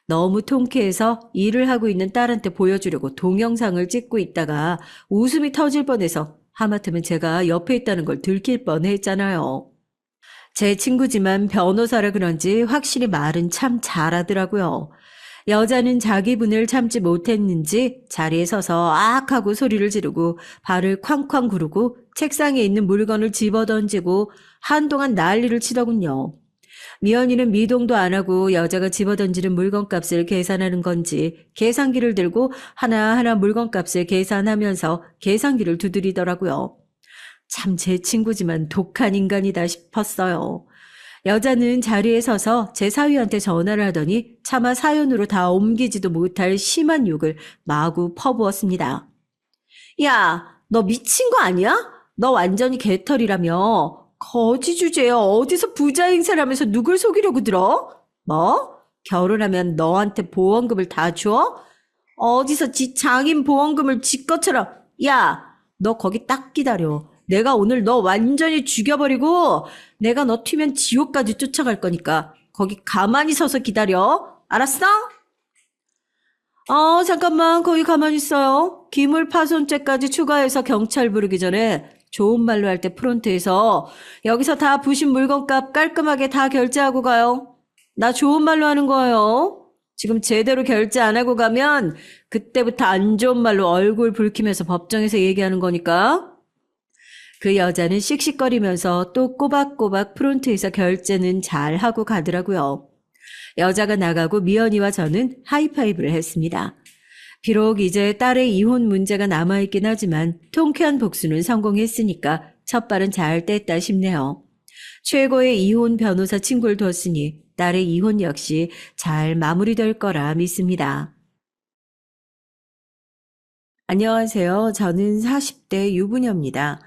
너무 통쾌해서 일을 하고 있는 딸한테 보여주려고 동영상을 찍고 있다가 웃음이 터질 뻔해서 하마터면 제가 옆에 있다는 걸 들킬 뻔했잖아요. 제 친구지만 변호사라 그런지 확실히 말은 참 잘하더라고요. 여자는 자기 분을 참지 못했는지 자리에 서서 악 하고 소리를 지르고 발을 쾅쾅 구르고 책상에 있는 물건을 집어던지고 한동안 난리를 치더군요. 미연이는 미동도 안 하고 여자가 집어던지는 물건값을 계산하는 건지 계산기를 들고 하나하나 물건값을 계산하면서 계산기를 두드리더라고요. 참 제 친구지만 독한 인간이다 싶었어요. 여자는 자리에 서서 제 사위한테 전화를 하더니 차마 사연으로 다 옮기지도 못할 심한 욕을 마구 퍼부었습니다. 야, 너 미친 거 아니야? 너 완전히 개털이라며. 거지 주제에 어디서 부자 행세를 하면서 누굴 속이려고 들어? 뭐? 결혼하면 너한테 보험금을 다 줘? 어디서 지 장인 보험금을 지 것처럼. 야, 너 거기 딱 기다려. 내가 오늘 너 완전히 죽여버리고 내가 너 튀면 지옥까지 쫓아갈 거니까 거기 가만히 서서 기다려. 알았어? 잠깐만 거기 가만히 있어요. 기물 파손죄까지 추가해서 경찰 부르기 전에 좋은 말로 할 때 프론트에서 여기서 다 부신 물건값 깔끔하게 다 결제하고 가요. 나 좋은 말로 하는 거예요. 지금 제대로 결제 안 하고 가면 그때부터 안 좋은 말로 얼굴 붉히면서 법정에서 얘기하는 거니까. 그 여자는 씩씩거리면서 또 꼬박꼬박 프론트에서 결제는 잘 하고 가더라고요. 여자가 나가고 미연이와 저는 하이파이브를 했습니다. 비록 이제 딸의 이혼 문제가 남아있긴 하지만 통쾌한 복수는 성공했으니까 첫발은 잘 뗐다 싶네요. 최고의 이혼 변호사 친구를 뒀으니 딸의 이혼 역시 잘 마무리될 거라 믿습니다. 안녕하세요. 저는 40대 유부녀입니다.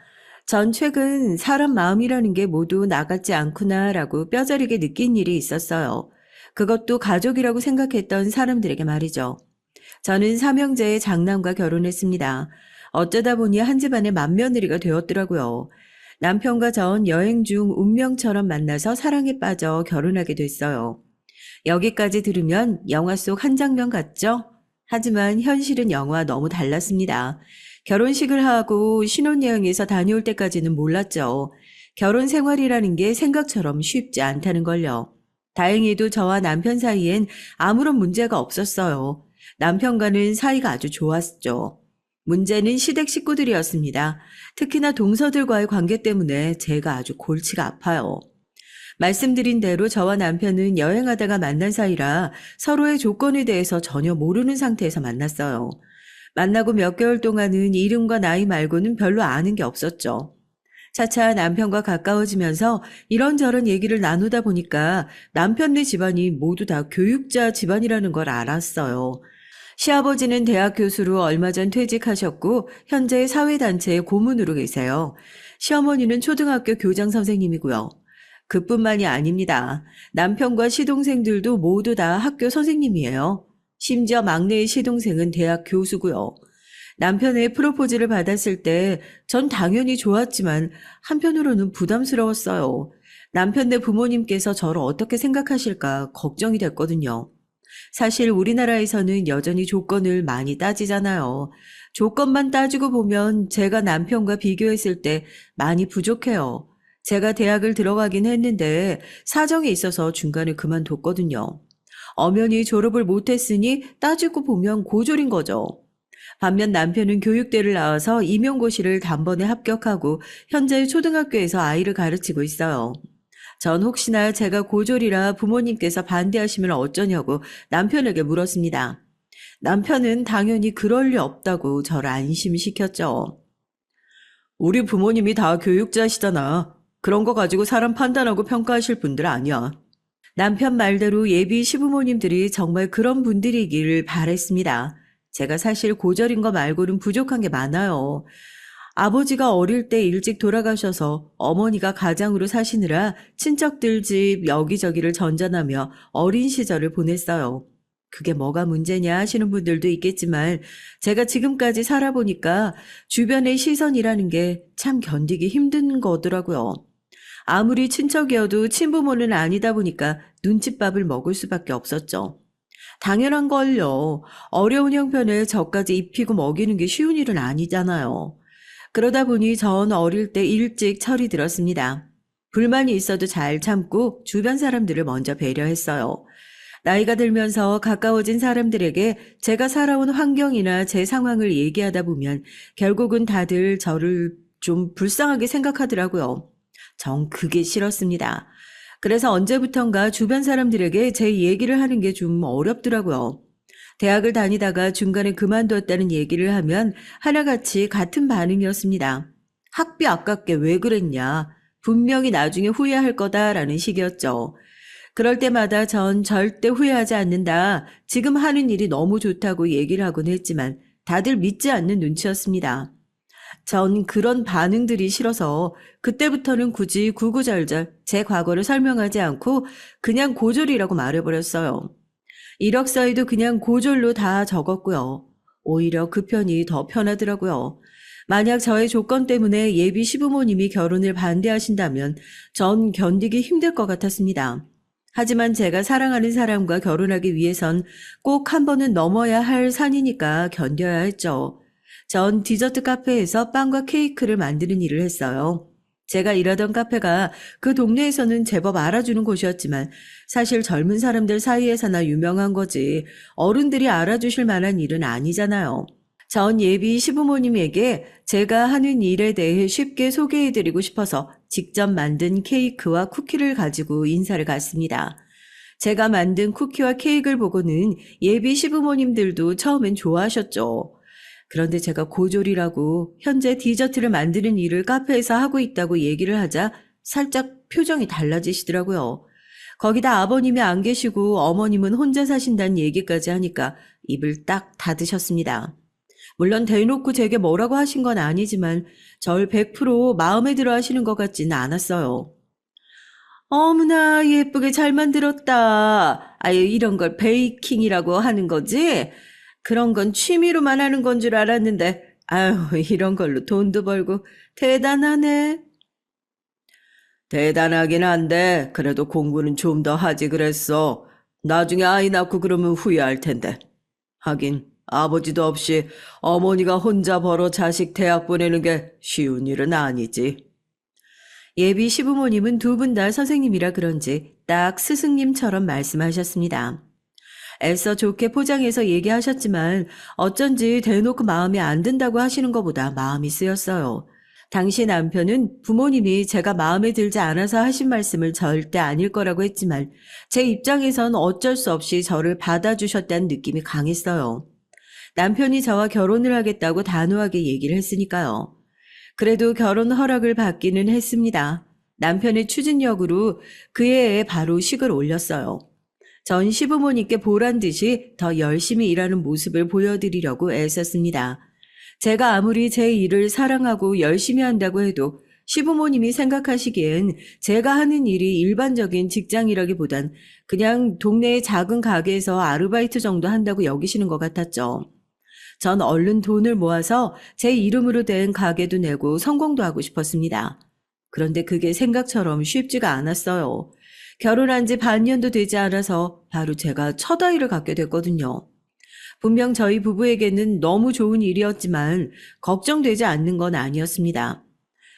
전 최근 사람 마음이라는 게 모두 나같지 않구나라고 뼈저리게 느낀 일이 있었어요. 그것도 가족이라고 생각했던 사람들에게 말이죠. 저는 삼형제의 장남과 결혼했습니다. 어쩌다 보니 한 집안의 맏며느리가 되었더라고요. 남편과 전 여행 중 운명처럼 만나서 사랑에 빠져 결혼하게 됐어요. 여기까지 들으면 영화 속 한 장면 같죠? 하지만 현실은 영화와 너무 달랐습니다. 결혼식을 하고 신혼여행에서 다녀올 때까지는 몰랐죠. 결혼 생활이라는 게 생각처럼 쉽지 않다는 걸요. 다행히도 저와 남편 사이엔 아무런 문제가 없었어요. 남편과는 사이가 아주 좋았죠. 문제는 시댁 식구들이었습니다. 특히나 동서들과의 관계 때문에 제가 아주 골치가 아파요. 말씀드린 대로 저와 남편은 여행하다가 만난 사이라 서로의 조건에 대해서 전혀 모르는 상태에서 만났어요. 만나고 몇 개월 동안은 이름과 나이 말고는 별로 아는 게 없었죠. 차차 남편과 가까워지면서 이런저런 얘기를 나누다 보니까 남편네 집안이 모두 다 교육자 집안이라는 걸 알았어요. 시아버지는 대학 교수로 얼마 전 퇴직하셨고 현재 사회단체의 고문으로 계세요. 시어머니는 초등학교 교장 선생님이고요. 그뿐만이 아닙니다. 남편과 시동생들도 모두 다 학교 선생님이에요. 심지어 막내의 시동생은 대학 교수고요. 남편의 프로포즈를 받았을 때 전 당연히 좋았지만 한편으로는 부담스러웠어요. 남편네 부모님께서 저를 어떻게 생각하실까 걱정이 됐거든요. 사실 우리나라에서는 여전히 조건을 많이 따지잖아요. 조건만 따지고 보면 제가 남편과 비교했을 때 많이 부족해요. 제가 대학을 들어가긴 했는데 사정이 있어서 중간에 그만뒀거든요. 엄연히 졸업을 못했으니 따지고 보면 고졸인 거죠. 반면 남편은 교육대를 나와서 임용고시를 단번에 합격하고 현재 초등학교에서 아이를 가르치고 있어요. 전 혹시나 제가 고졸이라 부모님께서 반대하시면 어쩌냐고 남편에게 물었습니다. 남편은 당연히 그럴 리 없다고 저를 안심시켰죠. 우리 부모님이 다 교육자시잖아. 그런 거 가지고 사람 판단하고 평가하실 분들 아니야. 남편 말대로 예비 시부모님들이 정말 그런 분들이기를 바랬습니다. 제가 사실 고졸인 거 말고는 부족한 게 많아요. 아버지가 어릴 때 일찍 돌아가셔서 어머니가 가장으로 사시느라 친척들 집 여기저기를 전전하며 어린 시절을 보냈어요. 그게 뭐가 문제냐 하시는 분들도 있겠지만 제가 지금까지 살아보니까 주변의 시선이라는 게 참 견디기 힘든 거더라고요. 아무리 친척이어도 친부모는 아니다 보니까 눈칫밥을 먹을 수밖에 없었죠. 당연한 걸요. 어려운 형편에 저까지 입히고 먹이는 게 쉬운 일은 아니잖아요. 그러다 보니 전 어릴 때 일찍 철이 들었습니다. 불만이 있어도 잘 참고 주변 사람들을 먼저 배려했어요. 나이가 들면서 가까워진 사람들에게 제가 살아온 환경이나 제 상황을 얘기하다 보면 결국은 다들 저를 좀 불쌍하게 생각하더라고요. 정 그게 싫었습니다. 그래서 언제부턴가 주변 사람들에게 제 얘기를 하는 게 좀 어렵더라고요. 대학을 다니다가 중간에 그만두었다는 얘기를 하면 하나같이 같은 반응이었습니다. 학비 아깝게 왜 그랬냐? 분명히 나중에 후회할 거다라는 식이었죠. 그럴 때마다 전 절대 후회하지 않는다. 지금 하는 일이 너무 좋다고 얘기를 하곤 했지만 다들 믿지 않는 눈치였습니다. 전 그런 반응들이 싫어서 그때부터는 굳이 구구절절 제 과거를 설명하지 않고 그냥 고졸이라고 말해버렸어요. 이력서에도 그냥 고졸로 다 적었고요. 오히려 그 편이 더 편하더라고요. 만약 저의 조건 때문에 예비 시부모님이 결혼을 반대하신다면 전 견디기 힘들 것 같았습니다. 하지만 제가 사랑하는 사람과 결혼하기 위해선 꼭 한 번은 넘어야 할 산이니까 견뎌야 했죠. 전 디저트 카페에서 빵과 케이크를 만드는 일을 했어요. 제가 일하던 카페가 그 동네에서는 제법 알아주는 곳이었지만 사실 젊은 사람들 사이에서나 유명한 거지 어른들이 알아주실 만한 일은 아니잖아요. 전 예비 시부모님에게 제가 하는 일에 대해 쉽게 소개해드리고 싶어서 직접 만든 케이크와 쿠키를 가지고 인사를 갔습니다. 제가 만든 쿠키와 케이크를 보고는 예비 시부모님들도 처음엔 좋아하셨죠. 그런데 제가 고졸이라고 현재 디저트를 만드는 일을 카페에서 하고 있다고 얘기를 하자 살짝 표정이 달라지시더라고요. 거기다 아버님이 안 계시고 어머님은 혼자 사신다는 얘기까지 하니까 입을 딱 닫으셨습니다. 물론 대놓고 제게 뭐라고 하신 건 아니지만 절 100% 마음에 들어 하시는 것 같지는 않았어요. 어머나 예쁘게 잘 만들었다. 아유 이런 걸 베이킹이라고 하는 거지? 그런 건 취미로만 하는 건 줄 알았는데 아유 이런 걸로 돈도 벌고 대단하네. 대단하긴 한데 그래도 공부는 좀 더 하지 그랬어. 나중에 아이 낳고 그러면 후회할 텐데. 하긴 아버지도 없이 어머니가 혼자 벌어 자식 대학 보내는 게 쉬운 일은 아니지. 예비 시부모님은 두 분 다 선생님이라 그런지 딱 스승님처럼 말씀하셨습니다. 애써 좋게 포장해서 얘기하셨지만 어쩐지 대놓고 마음에 안 든다고 하시는 것보다 마음이 쓰였어요. 당시 남편은 부모님이 제가 마음에 들지 않아서 하신 말씀을 절대 아닐 거라고 했지만 제 입장에선 어쩔 수 없이 저를 받아주셨다는 느낌이 강했어요. 남편이 저와 결혼을 하겠다고 단호하게 얘기를 했으니까요. 그래도 결혼 허락을 받기는 했습니다. 남편의 추진력으로 그 해에 바로 식을 올렸어요. 전 시부모님께 보란 듯이 더 열심히 일하는 모습을 보여드리려고 애썼습니다. 제가 아무리 제 일을 사랑하고 열심히 한다고 해도 시부모님이 생각하시기엔 제가 하는 일이 일반적인 직장이라기보단 그냥 동네의 작은 가게에서 아르바이트 정도 한다고 여기시는 것 같았죠. 전 얼른 돈을 모아서 제 이름으로 된 가게도 내고 성공도 하고 싶었습니다. 그런데 그게 생각처럼 쉽지가 않았어요. 결혼한 지 반년도 되지 않아서 바로 제가 첫 아이를 갖게 됐거든요. 분명 저희 부부에게는 너무 좋은 일이었지만 걱정되지 않는 건 아니었습니다.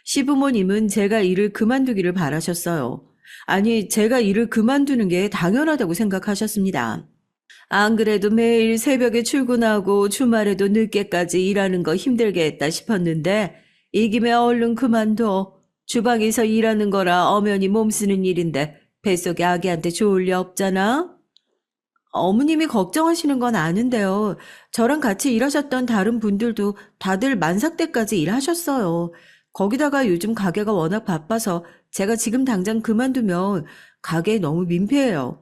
시부모님은 제가 일을 그만두기를 바라셨어요. 아니, 제가 일을 그만두는 게 당연하다고 생각하셨습니다. 안 그래도 매일 새벽에 출근하고 주말에도 늦게까지 일하는 거 힘들게 했다 싶었는데 이 김에 얼른 그만둬. 주방에서 일하는 거라 엄연히 몸 쓰는 일인데 뱃속에 아기한테 좋을 리 없잖아. 어머님이 걱정하시는 건 아는데요. 저랑 같이 일하셨던 다른 분들도 다들 만삭 때까지 일하셨어요. 거기다가 요즘 가게가 워낙 바빠서 제가 지금 당장 그만두면 가게에 너무 민폐예요.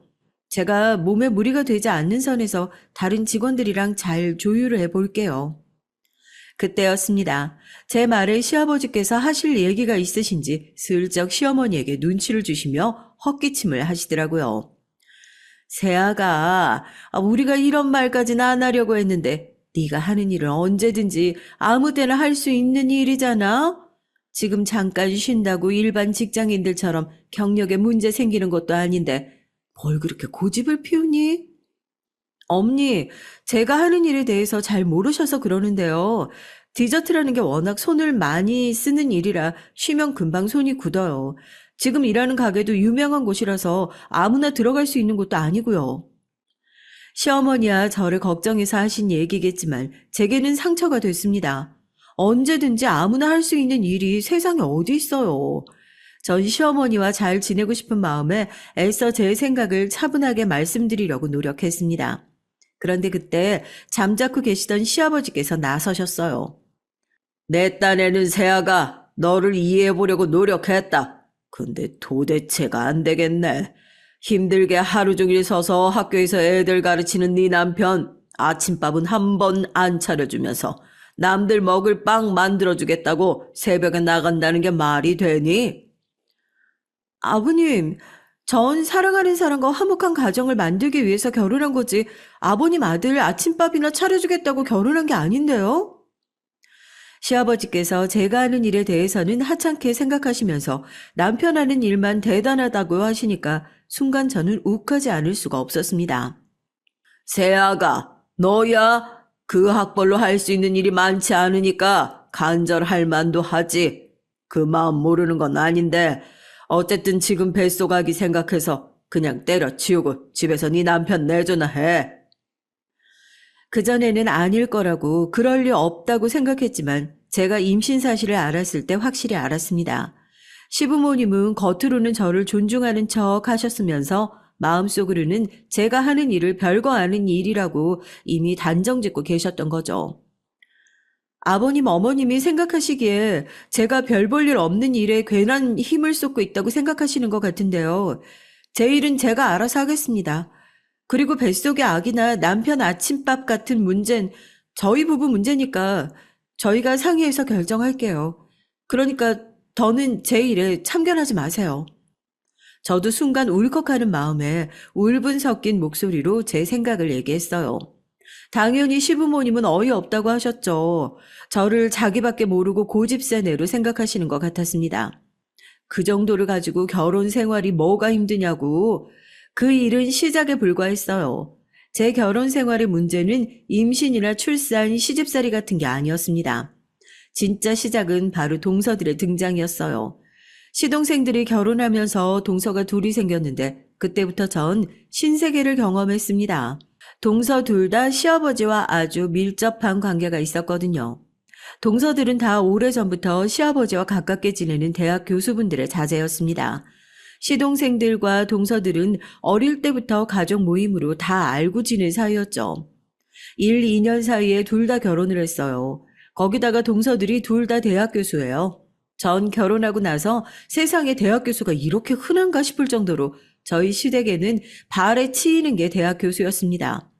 제가 몸에 무리가 되지 않는 선에서 다른 직원들이랑 잘 조율을 해볼게요. 그때였습니다. 제 말에 시아버지께서 하실 얘기가 있으신지 슬쩍 시어머니에게 눈치를 주시며 헛기침을 하시더라고요. 세아가, 우리가 이런 말까지는 안 하려고 했는데 네가 하는 일은 언제든지 아무 때나 할 수 있는 일이잖아. 지금 잠깐 쉰다고 일반 직장인들처럼 경력에 문제 생기는 것도 아닌데 뭘 그렇게 고집을 피우니? 엄니, 제가 하는 일에 대해서 잘 모르셔서 그러는데요. 디저트라는 게 워낙 손을 많이 쓰는 일이라 쉬면 금방 손이 굳어요. 지금 일하는 가게도 유명한 곳이라서 아무나 들어갈 수 있는 곳도 아니고요. 시어머니야 저를 걱정해서 하신 얘기겠지만 제게는 상처가 됐습니다. 언제든지 아무나 할 수 있는 일이 세상에 어디 있어요. 전 시어머니와 잘 지내고 싶은 마음에 애써 제 생각을 차분하게 말씀드리려고 노력했습니다. 그런데 그때 잠자코 계시던 시아버지께서 나서셨어요. 내 딴에는 세아가 너를 이해해보려고 노력했다. 근데 도대체가 안 되겠네. 힘들게 하루 종일 서서 학교에서 애들 가르치는 네 남편 아침밥은 한 번 안 차려주면서 남들 먹을 빵 만들어주겠다고 새벽에 나간다는 게 말이 되니? 아버님, 전 사랑하는 사람과 화목한 가정을 만들기 위해서 결혼한 거지 아버님 아들 아침밥이나 차려주겠다고 결혼한 게 아닌데요? 시아버지께서 제가 하는 일에 대해서는 하찮게 생각하시면서 남편 하는 일만 대단하다고 하시니까 순간 저는 욱하지 않을 수가 없었습니다. 세아가, 너야? 그 학벌로 할 수 있는 일이 많지 않으니까 간절할 만도 하지. 그 마음 모르는 건 아닌데 어쨌든 지금 뱃속아기 생각해서 그냥 때려치우고 집에서 네 남편 내줘나 해. 그전에는 아닐 거라고 그럴 리 없다고 생각했지만 제가 임신 사실을 알았을 때 확실히 알았습니다. 시부모님은 겉으로는 저를 존중하는 척 하셨으면서 마음속으로는 제가 하는 일을 별거 아닌 일이라고 이미 단정짓고 계셨던 거죠. 아버님, 어머님이 생각하시기에 제가 별 볼 일 없는 일에 괜한 힘을 쏟고 있다고 생각하시는 것 같은데요. 제 일은 제가 알아서 하겠습니다. 그리고 뱃속의 아기나 남편 아침밥 같은 문제는 저희 부부 문제니까 저희가 상의해서 결정할게요. 그러니까 더는 제 일에 참견하지 마세요. 저도 순간 울컥하는 마음에 울분 섞인 목소리로 제 생각을 얘기했어요. 당연히 시부모님은 어이없다고 하셨죠. 저를 자기밖에 모르고 고집세뇌로 생각하시는 것 같았습니다. 그 정도를 가지고 결혼 생활이 뭐가 힘드냐고. 그 일은 시작에 불과했어요. 제 결혼 생활의 문제는 임신이나 출산, 시집살이 같은 게 아니었습니다. 진짜 시작은 바로 동서들의 등장이었어요. 시동생들이 결혼하면서 동서가 둘이 생겼는데 그때부터 전 신세계를 경험했습니다. 동서 둘 다 시아버지와 아주 밀접한 관계가 있었거든요. 동서들은 다 오래전부터 시아버지와 가깝게 지내는 대학 교수분들의 자제였습니다. 시동생들과 동서들은 어릴 때부터 가족 모임으로 다 알고 지낸 사이였죠. 1, 2년 사이에 둘 다 결혼을 했어요. 거기다가 동서들이 둘 다 대학 교수예요. 전 결혼하고 나서 세상에 대학 교수가 이렇게 흔한가 싶을 정도로 저희 시댁에는 발에 치이는 게 대학 교수였습니다.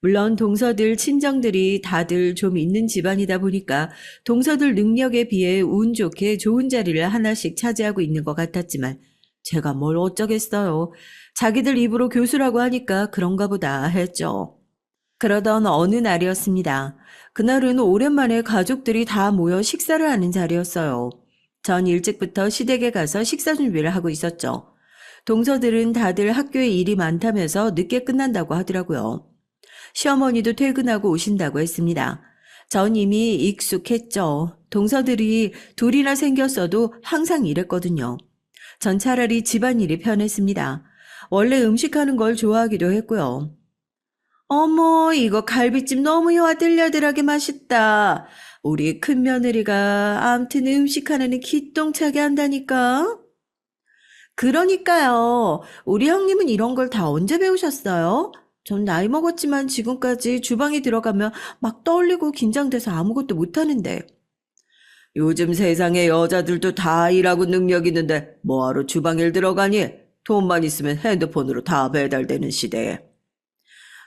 물론 동서들 친정들이 다들 좀 있는 집안이다 보니까 동서들 능력에 비해 운 좋게 좋은 자리를 하나씩 차지하고 있는 것 같았지만 제가 뭘 어쩌겠어요. 자기들 입으로 교수라고 하니까 그런가 보다 했죠. 그러던 어느 날이었습니다. 그날은 오랜만에 가족들이 다 모여 식사를 하는 자리였어요. 전 일찍부터 시댁에 가서 식사 준비를 하고 있었죠. 동서들은 다들 학교에 일이 많다면서 늦게 끝난다고 하더라고요. 시어머니도 퇴근하고 오신다고 했습니다. 전 이미 익숙했죠. 동서들이 둘이나 생겼어도 항상 이랬거든요. 전 차라리 집안일이 편했습니다. 원래 음식하는 걸 좋아하기도 했고요. 어머, 이거 갈비찜 너무 야들야들하게 맛있다. 우리 큰며느리가 암튼 음식하느니 기똥차게 한다니까. 그러니까요. 우리 형님은 이런 걸 다 언제 배우셨어요? 전 나이 먹었지만 지금까지 주방에 들어가면 막 떠올리고 긴장돼서 아무것도 못하는데. 요즘 세상에 여자들도 다 일하고 능력 있는데 뭐하러 주방일 들어가니? 돈만 있으면 핸드폰으로 다 배달되는 시대에.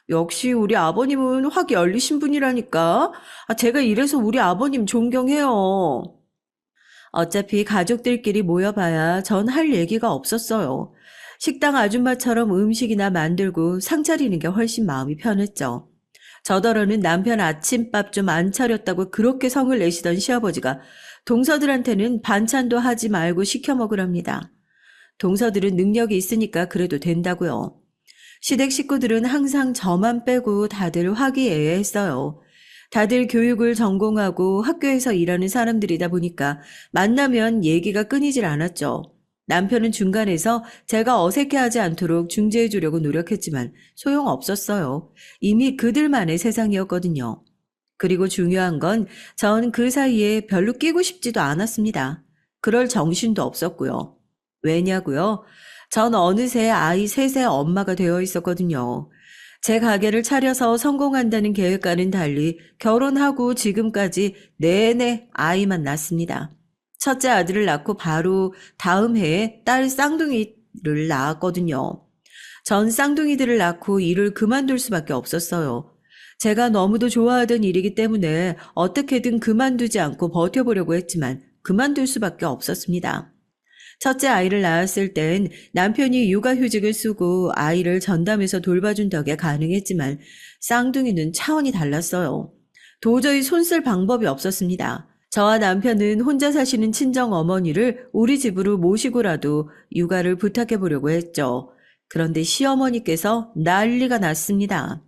역시 우리 아버님은 확 열리신 분이라니까. 제가 이래서 우리 아버님 존경해요. 어차피 가족들끼리 모여봐야 전 할 얘기가 없었어요. 식당 아줌마처럼 음식이나 만들고 상 차리는 게 훨씬 마음이 편했죠. 저더러는 남편 아침밥 좀 안 차렸다고 그렇게 성을 내시던 시아버지가 동서들한테는 반찬도 하지 말고 시켜 먹으랍니다. 동서들은 능력이 있으니까 그래도 된다고요. 시댁 식구들은 항상 저만 빼고 다들 화기애애했어요. 다들 교육을 전공하고 학교에서 일하는 사람들이다 보니까 만나면 얘기가 끊이질 않았죠. 남편은 중간에서 제가 어색해하지 않도록 중재해 주려고 노력했지만 소용없었어요. 이미 그들만의 세상이었거든요. 그리고 중요한 건 전 그 사이에 별로 끼고 싶지도 않았습니다. 그럴 정신도 없었고요. 왜냐고요? 전 어느새 아이 셋의 엄마가 되어 있었거든요. 제 가게를 차려서 성공한다는 계획과는 달리 결혼하고 지금까지 내내 아이만 낳았습니다. 첫째 아들을 낳고 바로 다음 해에 딸 쌍둥이를 낳았거든요. 전 쌍둥이들을 낳고 일을 그만둘 수밖에 없었어요. 제가 너무도 좋아하던 일이기 때문에 어떻게든 그만두지 않고 버텨보려고 했지만 그만둘 수밖에 없었습니다. 첫째 아이를 낳았을 땐 남편이 육아휴직을 쓰고 아이를 전담해서 돌봐준 덕에 가능했지만 쌍둥이는 차원이 달랐어요. 도저히 손쓸 방법이 없었습니다. 저와 남편은 혼자 사시는 친정 어머니를 우리 집으로 모시고라도 육아를 부탁해 보려고 했죠. 그런데 시어머니께서 난리가 났습니다.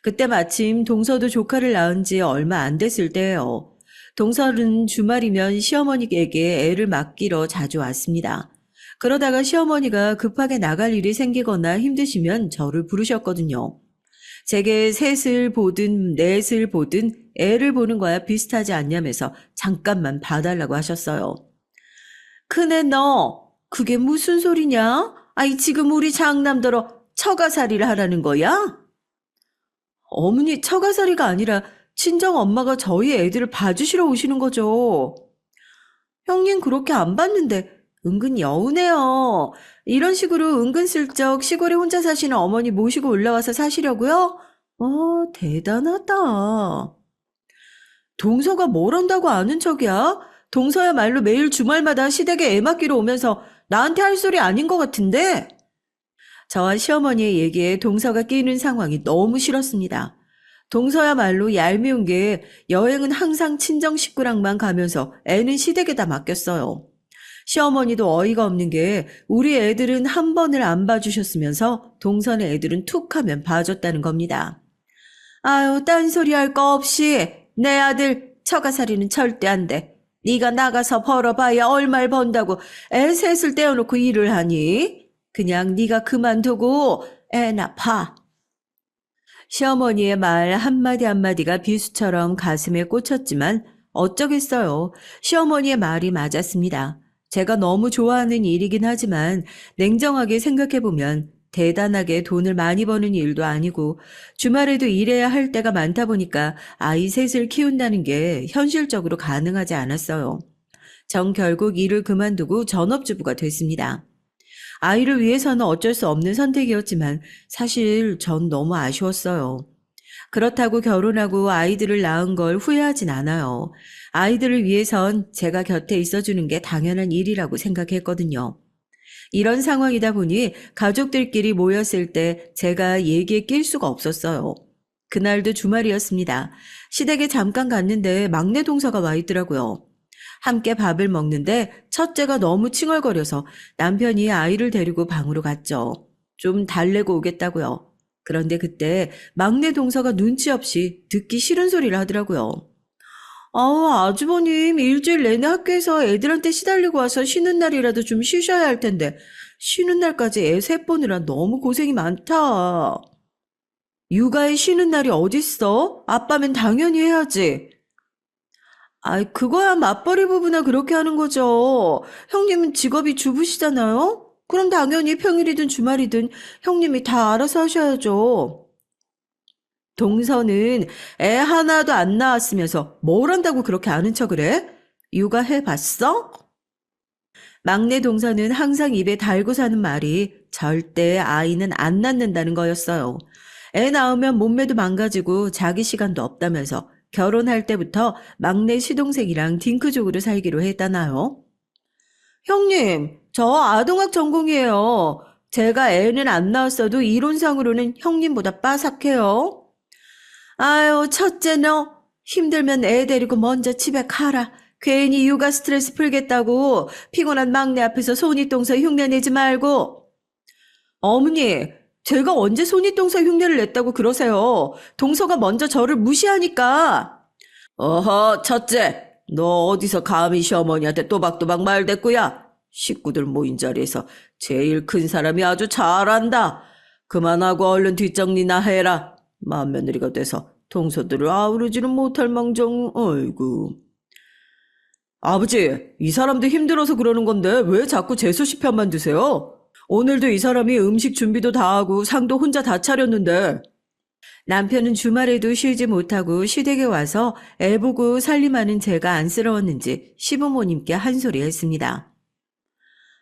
그때 마침 동서도 조카를 낳은 지 얼마 안 됐을 때예요. 동서는 주말이면 시어머니에게 애를 맡기러 자주 왔습니다. 그러다가 시어머니가 급하게 나갈 일이 생기거나 힘드시면 저를 부르셨거든요. 제게 셋을 보든 넷을 보든 애를 보는 거야 비슷하지 않냐면서 잠깐만 봐달라고 하셨어요. 큰애 너 그게 무슨 소리냐? 아이 지금 우리 장남더러 처가살이를 하라는 거야? 어머니 처가살이가 아니라 친정 엄마가 저희 애들을 봐주시러 오시는 거죠. 형님 그렇게 안 봤는데 은근 여우네요. 이런 식으로 은근슬쩍 시골에 혼자 사시는 어머니 모시고 올라와서 사시려고요? 대단하다. 동서가 뭘 한다고 아는 척이야? 동서야말로 매일 주말마다 시댁에 애 맡기러 오면서 나한테 할 소리 아닌 것 같은데? 저와 시어머니의 얘기에 동서가 끼는 상황이 너무 싫었습니다. 동서야말로 얄미운 게 여행은 항상 친정 식구랑만 가면서 애는 시댁에다 맡겼어요. 시어머니도 어이가 없는 게 우리 애들은 한 번을 안 봐주셨으면서 동서네 애들은 툭 하면 봐줬다는 겁니다. 아유 딴소리 할 거 없이 내 아들 처가살이는 절대 안 돼. 네가 나가서 벌어봐야 얼마를 번다고 애 셋을 떼어놓고 일을 하니? 그냥 네가 그만두고 애나 봐. 시어머니의 말 한마디 한마디가 비수처럼 가슴에 꽂혔지만 어쩌겠어요. 시어머니의 말이 맞았습니다. 제가 너무 좋아하는 일이긴 하지만 냉정하게 생각해보면 대단하게 돈을 많이 버는 일도 아니고 주말에도 일해야 할 때가 많다 보니까 아이 셋을 키운다는 게 현실적으로 가능하지 않았어요. 전 결국 일을 그만두고 전업주부가 됐습니다. 아이를 위해서는 어쩔 수 없는 선택이었지만 사실 전 너무 아쉬웠어요. 그렇다고 결혼하고 아이들을 낳은 걸 후회하진 않아요. 아이들을 위해선 제가 곁에 있어주는 게 당연한 일이라고 생각했거든요. 이런 상황이다 보니 가족들끼리 모였을 때 제가 얘기에 낄 수가 없었어요. 그날도 주말이었습니다. 시댁에 잠깐 갔는데 막내 동서가 와 있더라고요. 함께 밥을 먹는데 첫째가 너무 칭얼거려서 남편이 아이를 데리고 방으로 갔죠. 좀 달래고 오겠다고요. 그런데 그때 막내 동서가 눈치 없이 듣기 싫은 소리를 하더라고요. 아주버님 일주일 내내 학교에서 애들한테 시달리고 와서 쉬는 날이라도 좀 쉬셔야 할 텐데 쉬는 날까지 애 셋 보느라 너무 고생이 많다. 육아에 쉬는 날이 어딨어? 아빠면 당연히 해야지. 그거야 맞벌이 부부나 그렇게 하는 거죠. 형님은 직업이 주부시잖아요? 그럼 당연히 평일이든 주말이든 형님이 다 알아서 하셔야죠. 동서는 애 하나도 안 낳았으면서 뭘 한다고 그렇게 아는 척을 해? 육아해봤어? 막내 동서는 항상 입에 달고 사는 말이 절대 아이는 안 낳는다는 거였어요. 애 낳으면 몸매도 망가지고 자기 시간도 없다면서 결혼할 때부터 막내 시동생이랑 딩크족으로 살기로 했다나요? 형님, 저 아동학 전공이에요. 제가 애는 안 낳았어도 이론상으로는 형님보다 빠삭해요. 아유, 첫째 너 힘들면 애 데리고 먼저 집에 가라. 괜히 육아 스트레스 풀겠다고 피곤한 막내 앞에서 손윗동서 흉내내지 말고. 어머니, 제가 언제 손윗동서 흉내를 냈다고 그러세요. 동서가 먼저 저를 무시하니까. 어허, 첫째, 너 어디서 감히 시어머니한테 또박또박 말댔구야. 식구들 모인 자리에서 제일 큰 사람이 아주 잘한다. 그만하고 얼른 뒷정리나 해라. 맏며느리가 돼서 동서들을 아우르지는 못할 망정. 어이구. 아버지, 이 사람도 힘들어서 그러는 건데 왜 자꾸 재수씨 편만 드세요? 오늘도 이 사람이 음식 준비도 다 하고 상도 혼자 다 차렸는데. 남편은 주말에도 쉬지 못하고 시댁에 와서 애 보고 살림하는 제가 안쓰러웠는지 시부모님께 한 소리 했습니다.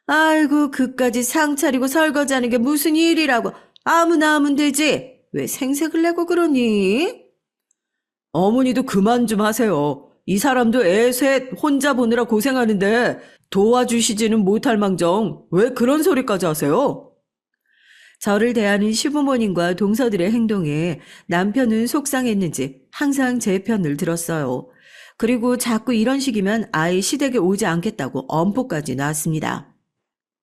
아이고, 그까지 상 차리고 설거지하는 게 무슨 일이라고. 아무나 하면 되지. 왜 생색을 내고 그러니? 어머니도 그만 좀 하세요. 이 사람도 애 셋 혼자 보느라 고생하는데 도와주시지는 못할 망정 왜 그런 소리까지 하세요? 저를 대하는 시부모님과 동서들의 행동에 남편은 속상했는지 항상 제 편을 들었어요. 그리고 자꾸 이런 식이면 아예 시댁에 오지 않겠다고 엄포까지 놨습니다.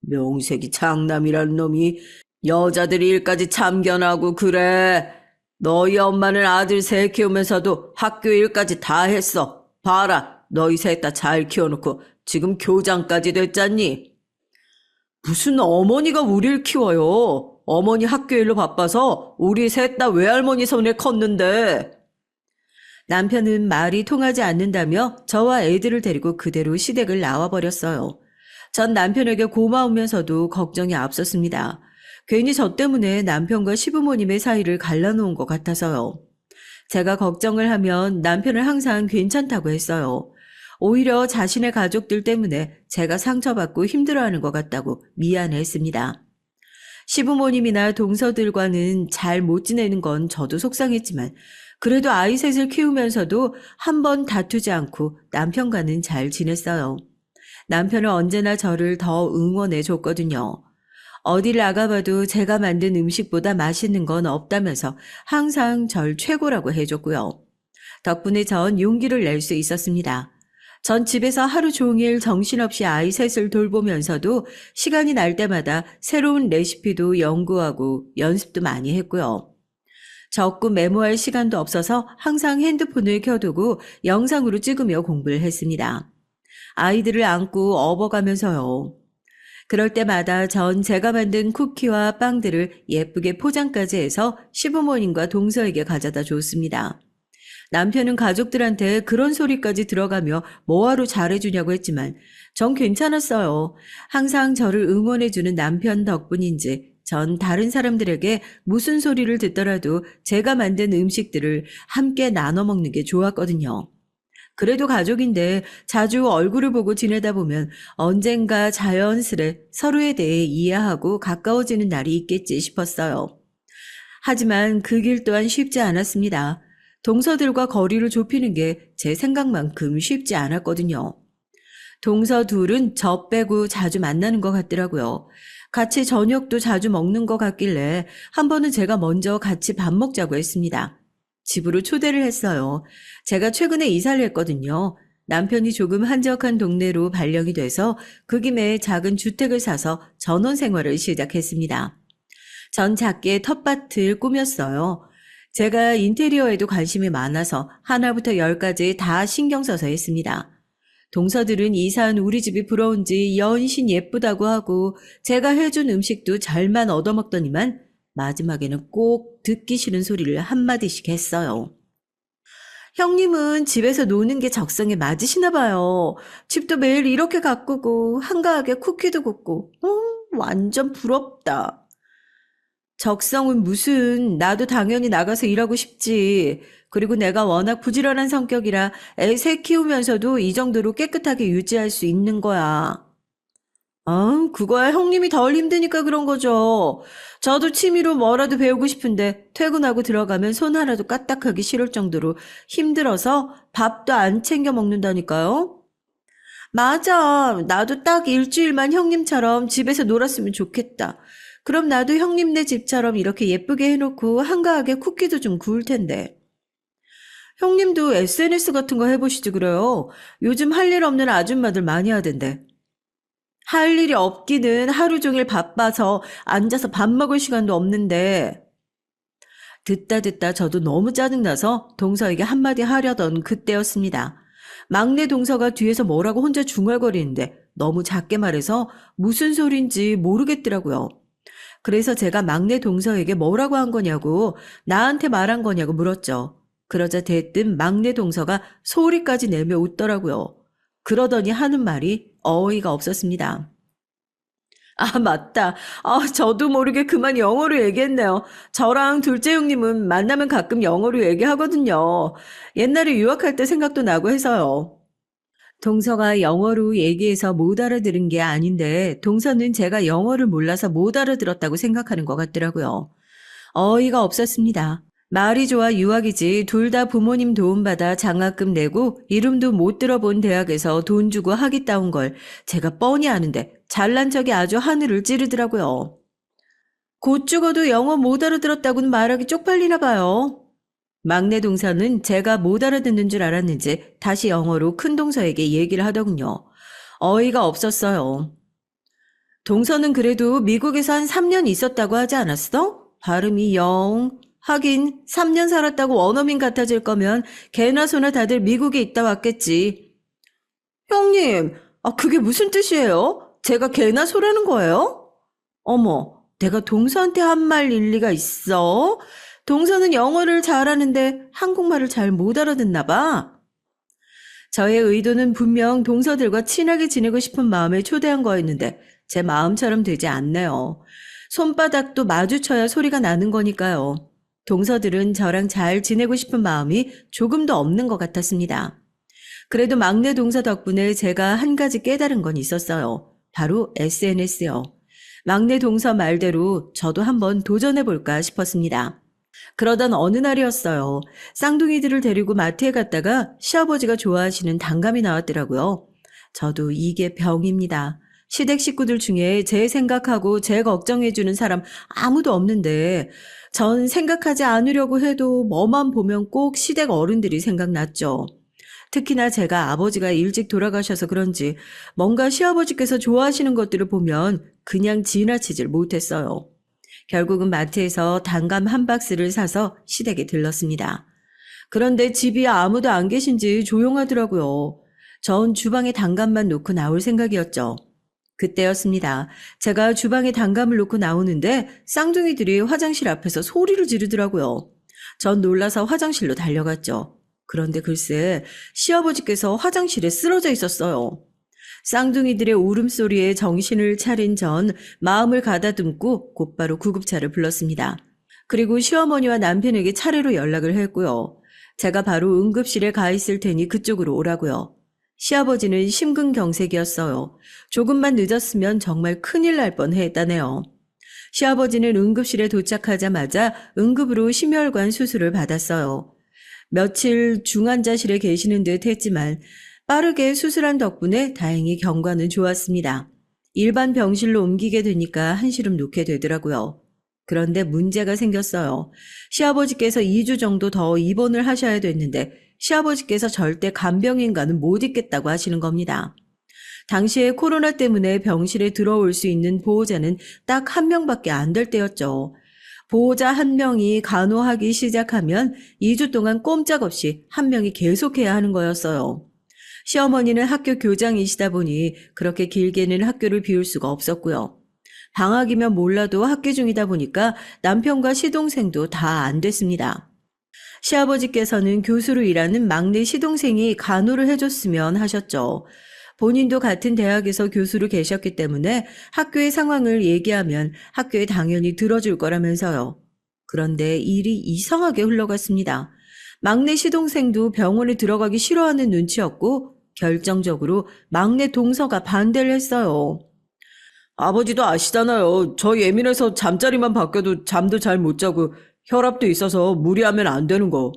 명색이 장남이란 놈이 여자들 일까지 참견하고 그래. 너희 엄마는 아들 셋 키우면서도 학교 일까지 다 했어. 봐라, 너희 셋 다 잘 키워놓고 지금 교장까지 됐잖니. 무슨 어머니가 우릴 키워요. 어머니 학교 일로 바빠서 우리 셋 다 외할머니 손에 컸는데. 남편은 말이 통하지 않는다며 저와 애들을 데리고 그대로 시댁을 나와버렸어요. 전 남편에게 고마우면서도 걱정이 앞섰습니다. 괜히 저 때문에 남편과 시부모님의 사이를 갈라놓은 것 같아서요. 제가 걱정을 하면 남편을 항상 괜찮다고 했어요. 오히려 자신의 가족들 때문에 제가 상처받고 힘들어하는 것 같다고 미안해했습니다. 시부모님이나 동서들과는 잘 못 지내는 건 저도 속상했지만 그래도 아이 셋을 키우면서도 한 번 다투지 않고 남편과는 잘 지냈어요. 남편은 언제나 저를 더 응원해 줬거든요. 어딜 나가봐도 제가 만든 음식보다 맛있는 건 없다면서 항상 절 최고라고 해줬고요. 덕분에 전 용기를 낼 수 있었습니다. 전 집에서 하루 종일 정신없이 아이 셋을 돌보면서도 시간이 날 때마다 새로운 레시피도 연구하고 연습도 많이 했고요. 적고 메모할 시간도 없어서 항상 핸드폰을 켜두고 영상으로 찍으며 공부를 했습니다. 아이들을 안고 업어가면서요. 그럴 때마다 전 제가 만든 쿠키와 빵들을 예쁘게 포장까지 해서 시부모님과 동서에게 가져다 줬습니다. 남편은 가족들한테 그런 소리까지 들어가며 뭐하러 잘해주냐고 했지만 전 괜찮았어요. 항상 저를 응원해주는 남편 덕분인지 전 다른 사람들에게 무슨 소리를 듣더라도 제가 만든 음식들을 함께 나눠 먹는 게 좋았거든요. 그래도 가족인데 자주 얼굴을 보고 지내다 보면 언젠가 자연스레 서로에 대해 이해하고 가까워지는 날이 있겠지 싶었어요. 하지만 그 길 또한 쉽지 않았습니다. 동서들과 거리를 좁히는 게 제 생각만큼 쉽지 않았거든요. 동서 둘은 저 빼고 자주 만나는 것 같더라고요. 같이 저녁도 자주 먹는 것 같길래 한 번은 제가 먼저 같이 밥 먹자고 했습니다. 집으로 초대를 했어요. 제가 최근에 이사를 했거든요. 남편이 조금 한적한 동네로 발령이 돼서 그 김에 작은 주택을 사서 전원 생활을 시작했습니다. 전 작게 텃밭을 꾸몄어요. 제가 인테리어에도 관심이 많아서 하나부터 열까지 다 신경 써서 했습니다. 동서들은 이사한 우리 집이 부러운지 연신 예쁘다고 하고 제가 해준 음식도 잘만 얻어먹더니만 마지막에는 꼭 듣기 싫은 소리를 한마디씩 했어요. 형님은 집에서 노는 게 적성에 맞으시나 봐요. 집도 매일 이렇게 가꾸고 한가하게 쿠키도 굽고 완전 부럽다. 적성은 무슨, 나도 당연히 나가서 일하고 싶지. 그리고 내가 워낙 부지런한 성격이라 애 새 키우면서도 이 정도로 깨끗하게 유지할 수 있는 거야. 그거야 형님이 덜 힘드니까 그런 거죠. 저도 취미로 뭐라도 배우고 싶은데 퇴근하고 들어가면 손 하나도 까딱하기 싫을 정도로 힘들어서 밥도 안 챙겨 먹는다니까요. 맞아. 나도 딱 일주일만 형님처럼 집에서 놀았으면 좋겠다. 그럼 나도 형님네 집처럼 이렇게 예쁘게 해놓고 한가하게 쿠키도 좀 구울 텐데. 형님도 SNS 같은 거 해보시지 그래요. 요즘 할 일 없는 아줌마들 많이 하던데. 할 일이 없기는 하루 종일 바빠서 앉아서 밥 먹을 시간도 없는데. 듣다 저도 너무 짜증나서 동서에게 한마디 하려던 그때였습니다. 막내 동서가 뒤에서 뭐라고 혼자 중얼거리는데 너무 작게 말해서 무슨 소린지 모르겠더라고요. 그래서 제가 막내 동서에게 뭐라고 한 거냐고, 나한테 말한 거냐고 물었죠. 그러자 대뜸 막내 동서가 소리까지 내며 웃더라고요. 그러더니 하는 말이 어이가 없었습니다. 아, 맞다. 저도 모르게 그만 영어로 얘기했네요. 저랑 둘째 형님은 만나면 가끔 영어로 얘기하거든요. 옛날에 유학할 때 생각도 나고 해서요. 동서가 영어로 얘기해서 못 알아들은 게 아닌데 동서는 제가 영어를 몰라서 못 알아들었다고 생각하는 것 같더라고요. 어이가 없었습니다. 말이 좋아 유학이지 둘 다 부모님 도움받아 장학금 내고 이름도 못 들어본 대학에서 돈 주고 학위 따온 걸 제가 뻔히 아는데 잘난 척이 아주 하늘을 찌르더라고요. 곧 죽어도 영어 못 알아들었다고는 말하기 쪽팔리나 봐요. 막내 동서는 제가 못 알아듣는 줄 알았는지 다시 영어로 큰 동서에게 얘기를 하더군요. 어이가 없었어요. 동서는 그래도 미국에서 한 3년 있었다고 하지 않았어? 발음이 영. 하긴 3년 살았다고 원어민 같아질 거면 개나 소나 다들 미국에 있다 왔겠지. 형님, 그게 무슨 뜻이에요? 제가 개나 소라는 거예요? 어머, 내가 동서한테 한 말 일리가 있어? 동서는 영어를 잘하는데 한국말을 잘 못 알아듣나 봐. 저의 의도는 분명 동서들과 친하게 지내고 싶은 마음에 초대한 거였는데 제 마음처럼 되지 않네요. 손바닥도 마주쳐야 소리가 나는 거니까요. 동서들은 저랑 잘 지내고 싶은 마음이 조금도 없는 것 같았습니다. 그래도 막내 동서 덕분에 제가 한 가지 깨달은 건 있었어요. 바로 SNS요. 막내 동서 말대로 저도 한번 도전해볼까 싶었습니다. 그러던 어느 날이었어요. 쌍둥이들을 데리고 마트에 갔다가 시아버지가 좋아하시는 단감이 나왔더라고요. 저도 이게 병입니다. 시댁 식구들 중에 제 생각하고 제 걱정해주는 사람 아무도 없는데 전 생각하지 않으려고 해도 뭐만 보면 꼭 시댁 어른들이 생각났죠. 특히나 제가 아버지가 일찍 돌아가셔서 그런지 뭔가 시아버지께서 좋아하시는 것들을 보면 그냥 지나치질 못했어요. 결국은 마트에서 단감 한 박스를 사서 시댁에 들렀습니다. 그런데 집이 아무도 안 계신지 조용하더라고요. 전 주방에 단감만 놓고 나올 생각이었죠. 그때였습니다. 제가 주방에 단감을 놓고 나오는데 쌍둥이들이 화장실 앞에서 소리를 지르더라고요. 전 놀라서 화장실로 달려갔죠. 그런데 글쎄 시아버지께서 화장실에 쓰러져 있었어요. 쌍둥이들의 울음소리에 정신을 차린 전 마음을 가다듬고 곧바로 구급차를 불렀습니다. 그리고 시어머니와 남편에게 차례로 연락을 했고요. 제가 바로 응급실에 가 있을 테니 그쪽으로 오라고요. 시아버지는 심근경색이었어요. 조금만 늦었으면 정말 큰일 날 뻔했다네요. 시아버지는 응급실에 도착하자마자 응급으로 심혈관 수술을 받았어요. 며칠 중환자실에 계시는 듯 했지만 빠르게 수술한 덕분에 다행히 경과는 좋았습니다. 일반 병실로 옮기게 되니까 한시름 놓게 되더라고요. 그런데 문제가 생겼어요. 시아버지께서 2주 정도 더 입원을 하셔야 됐는데 시아버지께서 절대 간병인과는 못 있겠다고 하시는 겁니다. 당시에 코로나 때문에 병실에 들어올 수 있는 보호자는 딱 한 명밖에 안 될 때였죠. 보호자 한 명이 간호하기 시작하면 2주 동안 꼼짝없이 한 명이 계속해야 하는 거였어요. 시어머니는 학교 교장이시다 보니 그렇게 길게는 학교를 비울 수가 없었고요. 방학이면 몰라도 학기 중이다 보니까 남편과 시동생도 다 안 됐습니다. 시아버지께서는 교수로 일하는 막내 시동생이 간호를 해줬으면 하셨죠. 본인도 같은 대학에서 교수로 계셨기 때문에 학교의 상황을 얘기하면 학교에 당연히 들어줄 거라면서요. 그런데 일이 이상하게 흘러갔습니다. 막내 시동생도 병원에 들어가기 싫어하는 눈치였고 결정적으로 막내 동서가 반대를 했어요. 아버지도 아시잖아요. 저 예민해서 잠자리만 바뀌어도 잠도 잘 못 자고 혈압도 있어서 무리하면 안 되는 거.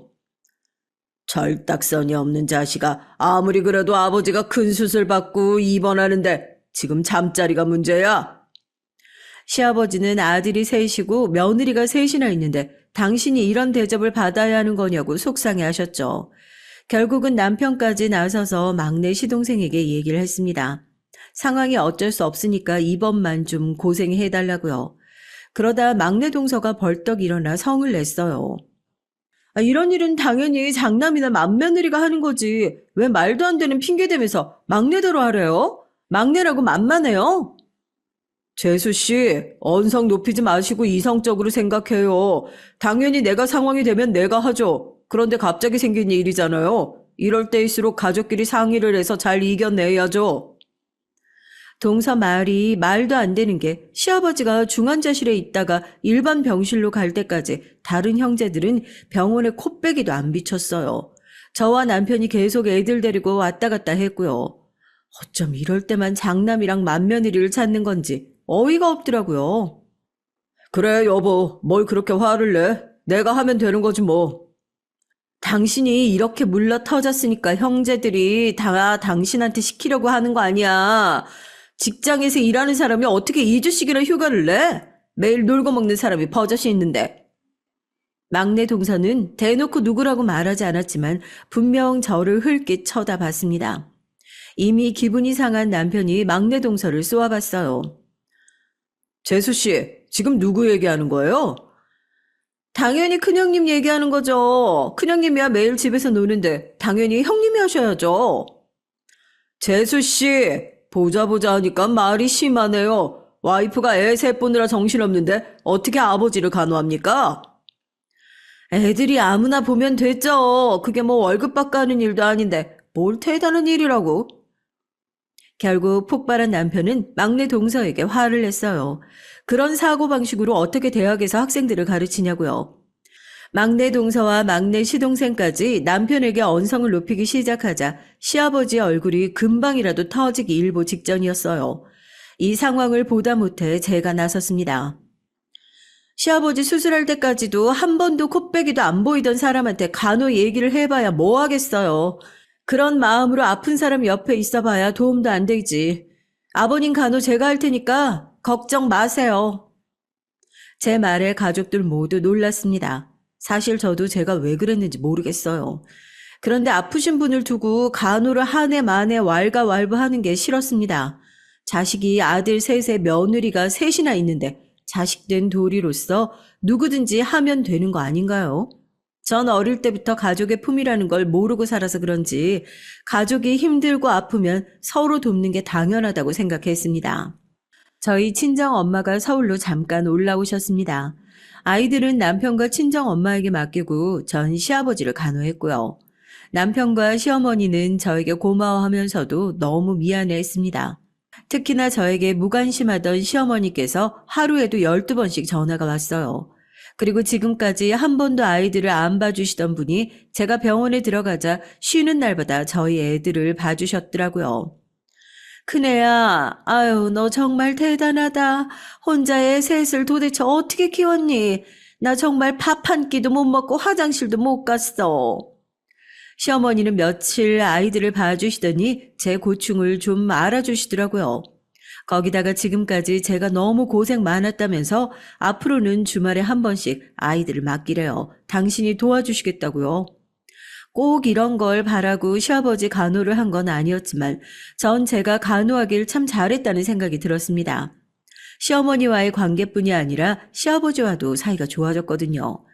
절딱선이 없는 자식아. 아무리 그래도 아버지가 큰 수술 받고 입원하는데 지금 잠자리가 문제야. 시아버지는 아들이 셋이고 며느리가 셋이나 있는데 당신이 이런 대접을 받아야 하는 거냐고 속상해 하셨죠. 결국은 남편까지 나서서 막내 시동생에게 얘기를 했습니다. 상황이 어쩔 수 없으니까 이번만 좀 고생해달라고요. 그러다 막내 동서가 벌떡 일어나 성을 냈어요. 이런 일은 당연히 장남이나 맏며느리가 하는 거지. 왜 말도 안 되는 핑계 대면서 막내대로 하래요? 막내라고 만만해요? 재수씨, 언성 높이지 마시고 이성적으로 생각해요. 당연히 내가 상황이 되면 내가 하죠. 그런데 갑자기 생긴 일이잖아요. 이럴 때일수록 가족끼리 상의를 해서 잘 이겨내야죠. 동서 말이 말도 안 되는 게 시아버지가 중환자실에 있다가 일반 병실로 갈 때까지 다른 형제들은 병원에 코빼기도 안 비쳤어요. 저와 남편이 계속 애들 데리고 왔다 갔다 했고요. 어쩜 이럴 때만 장남이랑 맏며느리를 찾는 건지 어이가 없더라고요. 그래 여보, 뭘 그렇게 화를 내? 내가 하면 되는 거지 뭐. 당신이 이렇게 물러 터졌으니까 형제들이 다 당신한테 시키려고 하는 거 아니야. 직장에서 일하는 사람이 어떻게 2주씩이나 휴가를 내? 매일 놀고 먹는 사람이 버젓이 있는데. 막내 동서는 대놓고 누구라고 말하지 않았지만 분명 저를 흘낏 쳐다봤습니다. 이미 기분이 상한 남편이 막내 동서를 쏘아봤어요. 재수씨, 지금 누구 얘기하는 거예요? 당연히 큰형님 얘기하는 거죠. 큰형님이야 매일 집에서 노는데 당연히 형님이 하셔야죠. 재수씨, 보자 하니까 말이 심하네요. 와이프가 애 셋 보느라 정신없는데 어떻게 아버지를 간호합니까? 애들이 아무나 보면 됐죠. 그게 뭐 월급 받고 하는 일도 아닌데 뭘 대단한 일이라고. 결국 폭발한 남편은 막내 동서에게 화를 냈어요. 그런 사고방식으로 어떻게 대학에서 학생들을 가르치냐고요. 막내 동서와 막내 시동생까지 남편에게 언성을 높이기 시작하자 시아버지의 얼굴이 금방이라도 터지기 일보 직전이었어요. 이 상황을 보다 못해 제가 나섰습니다. 시아버지 수술할 때까지도 한 번도 코빼기도 안 보이던 사람한테 간호 얘기를 해봐야 뭐 하겠어요. 그런 마음으로 아픈 사람 옆에 있어봐야 도움도 안 되지. 아버님 간호 제가 할 테니까 걱정 마세요. 제 말에 가족들 모두 놀랐습니다. 사실 저도 제가 왜 그랬는지 모르겠어요. 그런데 아프신 분을 두고 간호를 한 해 만에 왈가왈부하는 게 싫었습니다. 자식이 아들 셋에 며느리가 셋이나 있는데 자식된 도리로서 누구든지 하면 되는 거 아닌가요? 전 어릴 때부터 가족의 품이라는 걸 모르고 살아서 그런지 가족이 힘들고 아프면 서로 돕는 게 당연하다고 생각했습니다. 저희 친정 엄마가 서울로 잠깐 올라오셨습니다. 아이들은 남편과 친정 엄마에게 맡기고 전 시아버지를 간호했고요. 남편과 시어머니는 저에게 고마워하면서도 너무 미안해했습니다. 특히나 저에게 무관심하던 시어머니께서 하루에도 12번씩 전화가 왔어요. 그리고 지금까지 한 번도 아이들을 안 봐주시던 분이 제가 병원에 들어가자 쉬는 날마다 저희 애들을 봐주셨더라고요. 큰애야, 아유, 너 정말 대단하다. 혼자 애 셋을 도대체 어떻게 키웠니? 나 정말 밥 한 끼도 못 먹고 화장실도 못 갔어. 시어머니는 며칠 아이들을 봐주시더니 제 고충을 좀 알아주시더라고요. 거기다가 지금까지 제가 너무 고생 많았다면서 앞으로는 주말에 한 번씩 아이들을 맡기래요. 당신이 도와주시겠다고요. 꼭 이런 걸 바라고 시아버지 간호를 한 건 아니었지만 전 제가 간호하길 참 잘했다는 생각이 들었습니다. 시어머니와의 관계뿐이 아니라 시아버지와도 사이가 좋아졌거든요.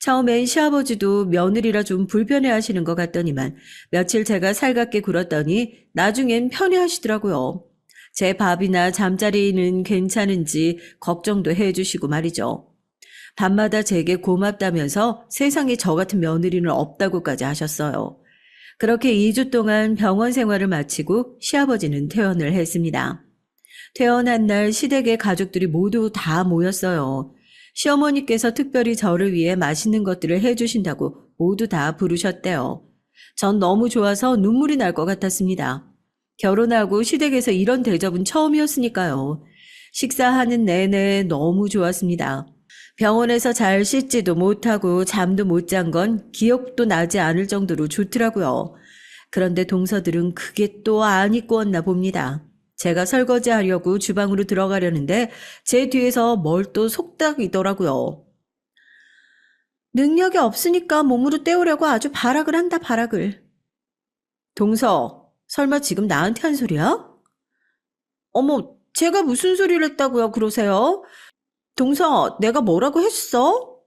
처음엔 시아버지도 며느리라 좀 불편해하시는 것 같더니만 며칠 제가 살갑게 굴었더니 나중엔 편해하시더라고요. 제 밥이나 잠자리는 괜찮은지 걱정도 해주시고 말이죠. 밤마다 제게 고맙다면서 세상에 저 같은 며느리는 없다고까지 하셨어요. 그렇게 2주 동안 병원 생활을 마치고 시아버지는 퇴원을 했습니다. 퇴원한 날 시댁의 가족들이 모두 다 모였어요. 시어머니께서 특별히 저를 위해 맛있는 것들을 해주신다고 모두 다 부르셨대요. 전 너무 좋아서 눈물이 날 것 같았습니다. 결혼하고 시댁에서 이런 대접은 처음이었으니까요. 식사하는 내내 너무 좋았습니다. 병원에서 잘 씻지도 못하고 잠도 못 잔 건 기억도 나지 않을 정도로 좋더라고요. 그런데 동서들은 그게 또 안 입고 왔나 봅니다. 제가 설거지하려고 주방으로 들어가려는데 제 뒤에서 뭘 또 속닥이더라고요. 능력이 없으니까 몸으로 때우려고 아주 발악을 한다, 발악을. 동서, 설마 지금 나한테 한 소리야? 어머, 제가 무슨 소리를 했다고요, 그러세요? 동서, 내가 뭐라고 했어?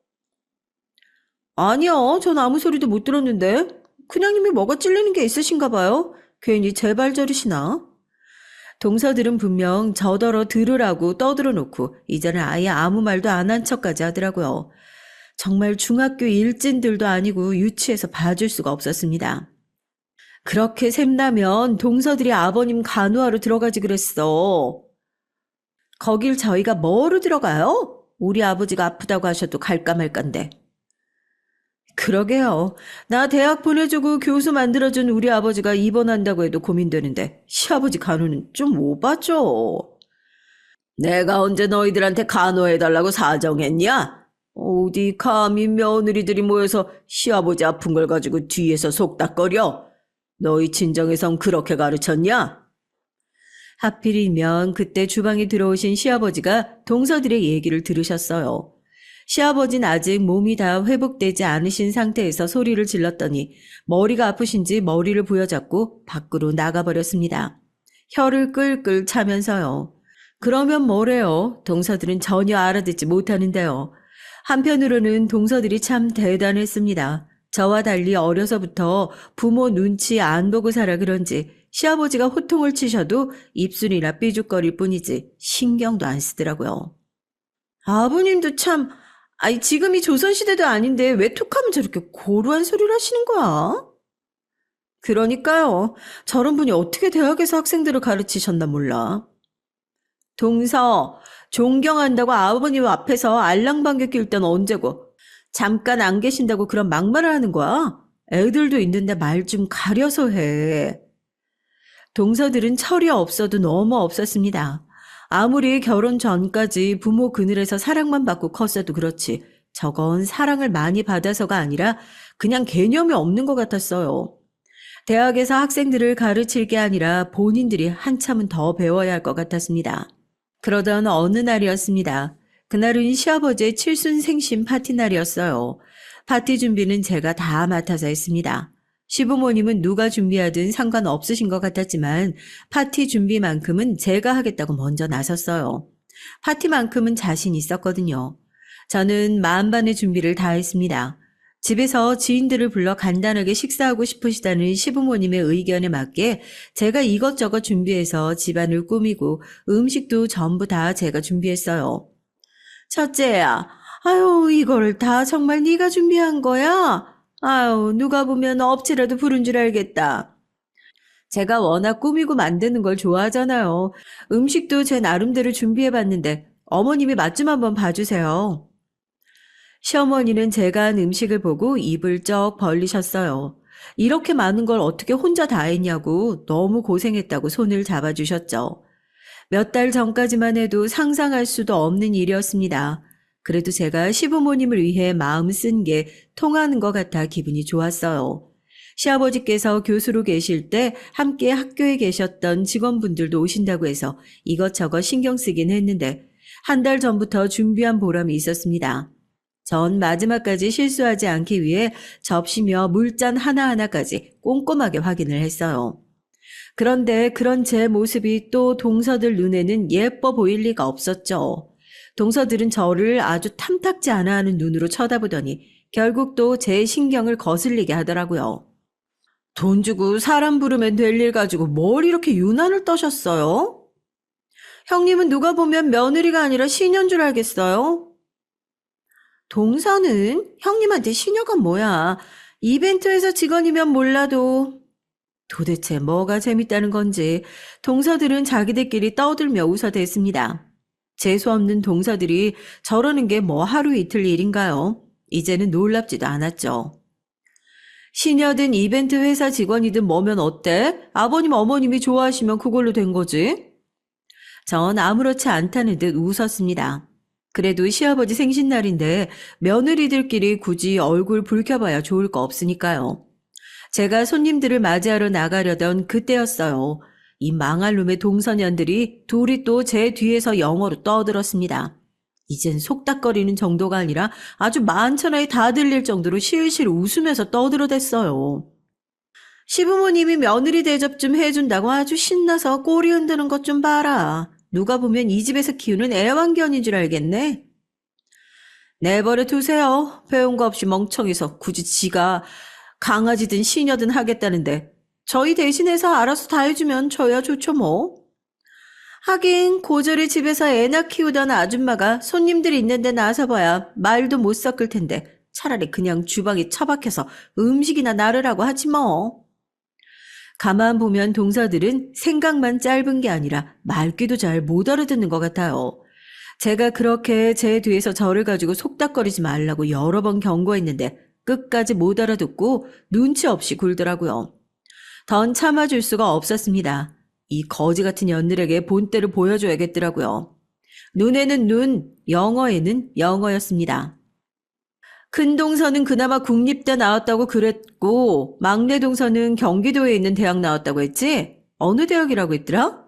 아니요, 전 아무 소리도 못 들었는데. 그냥님이 뭐가 찔리는 게 있으신가 봐요. 괜히 제발 저리시나? 동서들은 분명 저더러 들으라고 떠들어 놓고 이제는 아예 아무 말도 안 한 척까지 하더라고요. 정말 중학교 일진들도 아니고 유치해서 봐줄 수가 없었습니다. 그렇게 샘나면 동서들이 아버님 간호하러 들어가지 그랬어. 거길 저희가 뭐로 들어가요? 우리 아버지가 아프다고 하셔도 갈까 말까인데. 그러게요. 나 대학 보내주고 교수 만들어준 우리 아버지가 입원한다고 해도 고민되는데 시아버지 간호는 좀 오바죠. 내가 언제 너희들한테 간호해달라고 사정했냐? 어디 감히 며느리들이 모여서 시아버지 아픈 걸 가지고 뒤에서 속닥거려? 너희 친정에선 그렇게 가르쳤냐? 하필이면 그때 주방에 들어오신 시아버지가 동서들의 얘기를 들으셨어요. 시아버지는 아직 몸이 다 회복되지 않으신 상태에서 소리를 질렀더니 머리가 아프신지 머리를 부여잡고 밖으로 나가버렸습니다. 혀를 끌끌 차면서요. 그러면 뭐래요? 동서들은 전혀 알아듣지 못하는데요. 한편으로는 동서들이 참 대단했습니다. 저와 달리 어려서부터 부모 눈치 안 보고 살아 그런지 시아버지가 호통을 치셔도 입술이나 삐죽거릴 뿐이지 신경도 안 쓰더라고요. 아버님도 참, 아니 지금이 조선시대도 아닌데 왜 툭하면 저렇게 고루한 소리를 하시는 거야? 그러니까요. 저런 분이 어떻게 대학에서 학생들을 가르치셨나 몰라. 동서, 존경한다고 아버님 앞에서 알랑방귀 낄 땐 언제고 잠깐 안 계신다고 그런 막말을 하는 거야? 애들도 있는데 말 좀 가려서 해. 동서들은 철이 없어도 너무 없었습니다. 아무리 결혼 전까지 부모 그늘에서 사랑만 받고 컸어도 그렇지 저건 사랑을 많이 받아서가 아니라 그냥 개념이 없는 것 같았어요. 대학에서 학생들을 가르칠 게 아니라 본인들이 한참은 더 배워야 할 것 같았습니다. 그러던 어느 날이었습니다. 그날은 시아버지의 칠순생신 파티 날이었어요. 파티 준비는 제가 다 맡아서 했습니다. 시부모님은 누가 준비하든 상관없으신 것 같았지만 파티 준비만큼은 제가 하겠다고 먼저 나섰어요. 파티만큼은 자신 있었거든요. 저는 만반의 준비를 다 했습니다. 집에서 지인들을 불러 간단하게 식사하고 싶으시다는 시부모님의 의견에 맞게 제가 이것저것 준비해서 집안을 꾸미고 음식도 전부 다 제가 준비했어요. 첫째야, 아유, 이걸 다 정말 네가 준비한 거야? 아유, 누가 보면 업체라도 부른 줄 알겠다. 제가 워낙 꾸미고 만드는 걸 좋아하잖아요. 음식도 제 나름대로 준비해봤는데 어머님이 맛 좀 한번 봐주세요. 시어머니는 제가 한 음식을 보고 입을 쩍 벌리셨어요. 이렇게 많은 걸 어떻게 혼자 다 했냐고 너무 고생했다고 손을 잡아주셨죠. 몇 달 전까지만 해도 상상할 수도 없는 일이었습니다. 그래도 제가 시부모님을 위해 마음 쓴 게 통하는 것 같아 기분이 좋았어요. 시아버지께서 교수로 계실 때 함께 학교에 계셨던 직원분들도 오신다고 해서 이것저것 신경 쓰긴 했는데 한 달 전부터 준비한 보람이 있었습니다. 전 마지막까지 실수하지 않기 위해 접시며 물잔 하나하나까지 꼼꼼하게 확인을 했어요. 그런데 그런 제 모습이 또 동서들 눈에는 예뻐 보일 리가 없었죠. 동서들은 저를 아주 탐탁지 않아 하는 눈으로 쳐다보더니 결국 또 제 신경을 거슬리게 하더라고요. 돈 주고 사람 부르면 될 일 가지고 뭘 이렇게 유난을 떠셨어요? 형님은 누가 보면 며느리가 아니라 시녀인 줄 알겠어요? 동서는 형님한테 시녀가 뭐야? 이벤트회사 직원이면 몰라도 도대체 뭐가 재밌다는 건지 동서들은 자기들끼리 떠들며 웃어댔습니다. 재수없는 동서들이 저러는 게 뭐 하루 이틀 일인가요? 이제는 놀랍지도 않았죠. 시녀든 이벤트 회사 직원이든 뭐면 어때? 아버님 어머님이 좋아하시면 그걸로 된 거지. 전 아무렇지 않다는 듯 웃었습니다. 그래도 시아버지 생신날인데 며느리들끼리 굳이 얼굴 붉혀봐야 좋을 거 없으니까요. 제가 손님들을 맞이하러 나가려던 그때였어요. 이 망할 놈의 동서년들이 둘이 또 제 뒤에서 영어로 떠들었습니다. 이젠 속닥거리는 정도가 아니라 아주 만천하에 다 들릴 정도로 실실 웃으면서 떠들어댔어요. 시부모님이 며느리 대접 좀 해준다고 아주 신나서 꼬리 흔드는 것 좀 봐라. 누가 보면 이 집에서 키우는 애완견인 줄 알겠네. 내버려 두세요. 배운 거 없이 멍청해서 굳이 지가 강아지든 시녀든 하겠다는데 저희 대신해서 알아서 다 해주면 저야 좋죠 뭐. 하긴 고저리 집에서 애나 키우던 아줌마가 손님들이 있는데 나서봐야 말도 못 섞을 텐데 차라리 그냥 주방에 처박혀서 음식이나 나르라고 하지 뭐. 가만 보면 동서들은 생각만 짧은 게 아니라 말귀도 잘 못 알아듣는 것 같아요. 제가 그렇게 제 뒤에서 저를 가지고 속닥거리지 말라고 여러 번 경고했는데 끝까지 못 알아듣고 눈치 없이 굴더라고요. 던 참아줄 수가 없었습니다. 이 거지 같은 년들에게 본때를 보여줘야겠더라고요. 눈에는 눈, 영어에는 영어였습니다. 큰 동서는 그나마 국립대 나왔다고 그랬고 막내 동서는 경기도에 있는 대학 나왔다고 했지? 어느 대학이라고 했더라?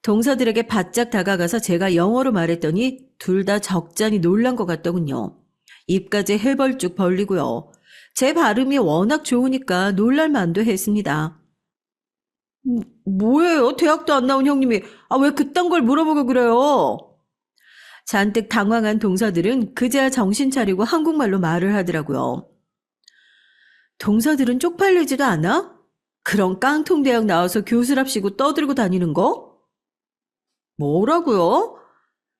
동서들에게 바짝 다가가서 제가 영어로 말했더니 둘 다 적잖이 놀란 것 같더군요. 입까지 해벌쭉 벌리고요. 제 발음이 워낙 좋으니까 놀랄만도 했습니다. 뭐예요? 대학도 안 나온 형님이 왜 그딴 걸 물어보고 그래요? 잔뜩 당황한 동서들은 그제야 정신 차리고 한국말로 말을 하더라고요. 동서들은 쪽팔리지도 않아? 그런 깡통 대학 나와서 교수랍시고 떠들고 다니는 거? 뭐라고요?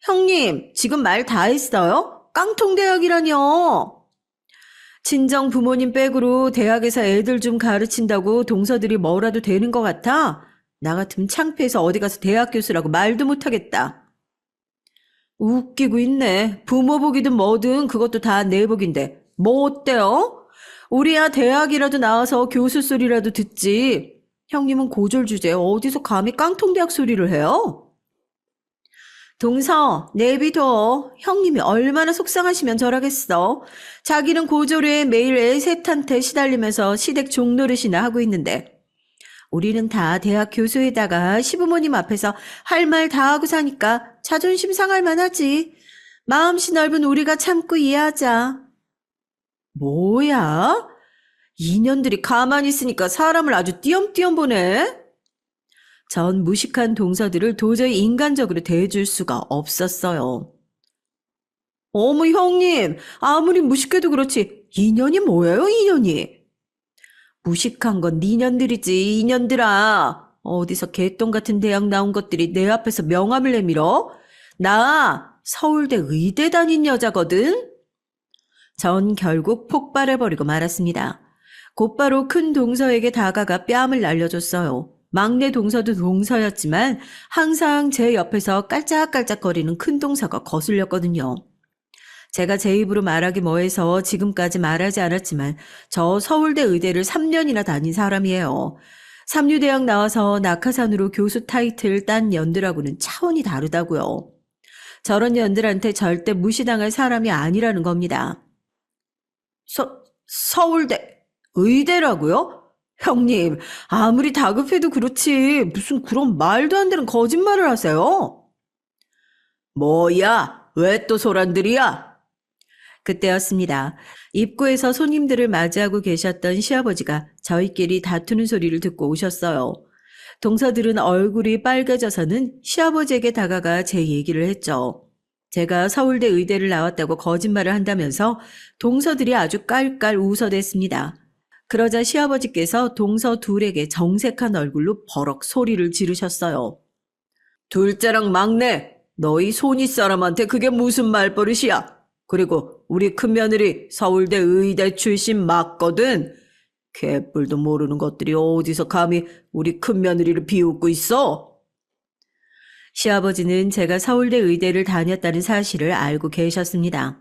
형님, 지금 말 다 했어요? 깡통 대학이라뇨. 친정 부모님 백으로 대학에서 애들 좀 가르친다고 동서들이 뭐라도 되는 것 같아? 나 같으면 창피해서 어디 가서 대학 교수라고 말도 못하겠다. 웃기고 있네. 부모 복이든 뭐든 그것도 다 내 복인데 뭐 어때요? 우리야 대학이라도 나와서 교수 소리라도 듣지. 형님은 고졸 주제에 어디서 감히 깡통대학 소리를 해요? 동서, 내비둬. 형님이 얼마나 속상하시면 저러겠어. 자기는 고졸에 매일 애셋한테 시달리면서 시댁 종노릇이나 하고 있는데 우리는 다 대학 교수에다가 시부모님 앞에서 할 말 다 하고 사니까 자존심 상할 만하지. 마음씨 넓은 우리가 참고 이해하자. 뭐야? 이년들이 가만히 있으니까 사람을 아주 띄엄띄엄 보네. 전 무식한 동서들을 도저히 인간적으로 대해줄 수가 없었어요. 어머 형님, 아무리 무식해도 그렇지 인연이 뭐예요 인연이? 무식한 건 니년들이지 이년들아. 어디서 개똥 같은 대학 나온 것들이 내 앞에서 명함을 내밀어? 나 서울대 의대 다닌 여자거든? 전 결국 폭발해버리고 말았습니다. 곧바로 큰 동서에게 다가가 뺨을 날려줬어요. 막내 동서도 동서였지만 항상 제 옆에서 깔짝깔짝거리는 큰 동서가 거슬렸거든요. 제가 제 입으로 말하기 뭐해서 지금까지 말하지 않았지만 저 서울대 의대를 3년이나 다닌 사람이에요. 삼류대학 나와서 낙하산으로 교수 타이틀 딴 년들하고는 차원이 다르다고요. 저런 년들한테 절대 무시당할 사람이 아니라는 겁니다. 서울대 의대라고요? 형님, 아무리 다급해도 그렇지 무슨 그런 말도 안 되는 거짓말을 하세요? 뭐야? 왜 또 소란들이야? 그때였습니다. 입구에서 손님들을 맞이하고 계셨던 시아버지가 저희끼리 다투는 소리를 듣고 오셨어요. 동서들은 얼굴이 빨개져서는 시아버지에게 다가가 제 얘기를 했죠. 제가 서울대 의대를 나왔다고 거짓말을 한다면서 동서들이 아주 깔깔 웃어댔습니다. 그러자 시아버지께서 동서 둘에게 정색한 얼굴로 버럭 소리를 지르셨어요. 둘째랑 막내, 너희 손윗 사람한테 그게 무슨 말버릇이야? 그리고 우리 큰며느리 서울대 의대 출신 맞거든. 개뿔도 모르는 것들이 어디서 감히 우리 큰며느리를 비웃고 있어? 시아버지는 제가 서울대 의대를 다녔다는 사실을 알고 계셨습니다.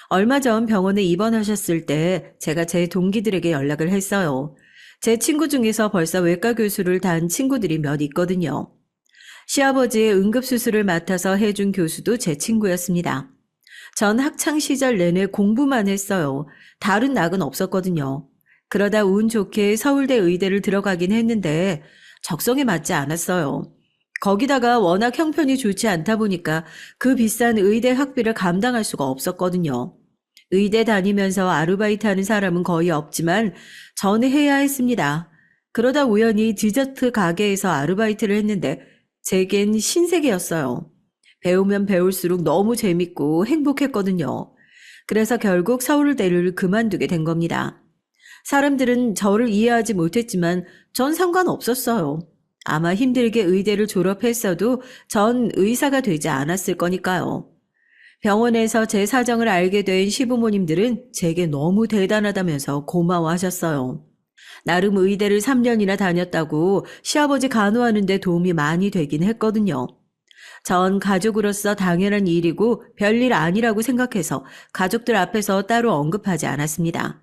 얼마 전 병원에 입원하셨을 때 제가 제 동기들에게 연락을 했어요. 제 친구 중에서 벌써 외과 교수를 단 친구들이 몇 있거든요. 시아버지의 응급수술을 맡아서 해준 교수도 제 친구였습니다. 전 학창시절 내내 공부만 했어요. 다른 낙은 없었거든요. 그러다 운 좋게 서울대 의대를 들어가긴 했는데 적성에 맞지 않았어요. 거기다가 워낙 형편이 좋지 않다 보니까 그 비싼 의대 학비를 감당할 수가 없었거든요. 의대 다니면서 아르바이트 하는 사람은 거의 없지만 저는 해야 했습니다. 그러다 우연히 디저트 가게에서 아르바이트를 했는데 제겐 신세계였어요. 배우면 배울수록 너무 재밌고 행복했거든요. 그래서 결국 서울대를 그만두게 된 겁니다. 사람들은 저를 이해하지 못했지만 전 상관없었어요. 아마 힘들게 의대를 졸업했어도 전 의사가 되지 않았을 거니까요. 병원에서 제 사정을 알게 된 시부모님들은 제게 너무 대단하다면서 고마워하셨어요. 나름 의대를 3년이나 다녔다고 시아버지 간호하는 데 도움이 많이 되긴 했거든요. 전 가족으로서 당연한 일이고 별일 아니라고 생각해서 가족들 앞에서 따로 언급하지 않았습니다.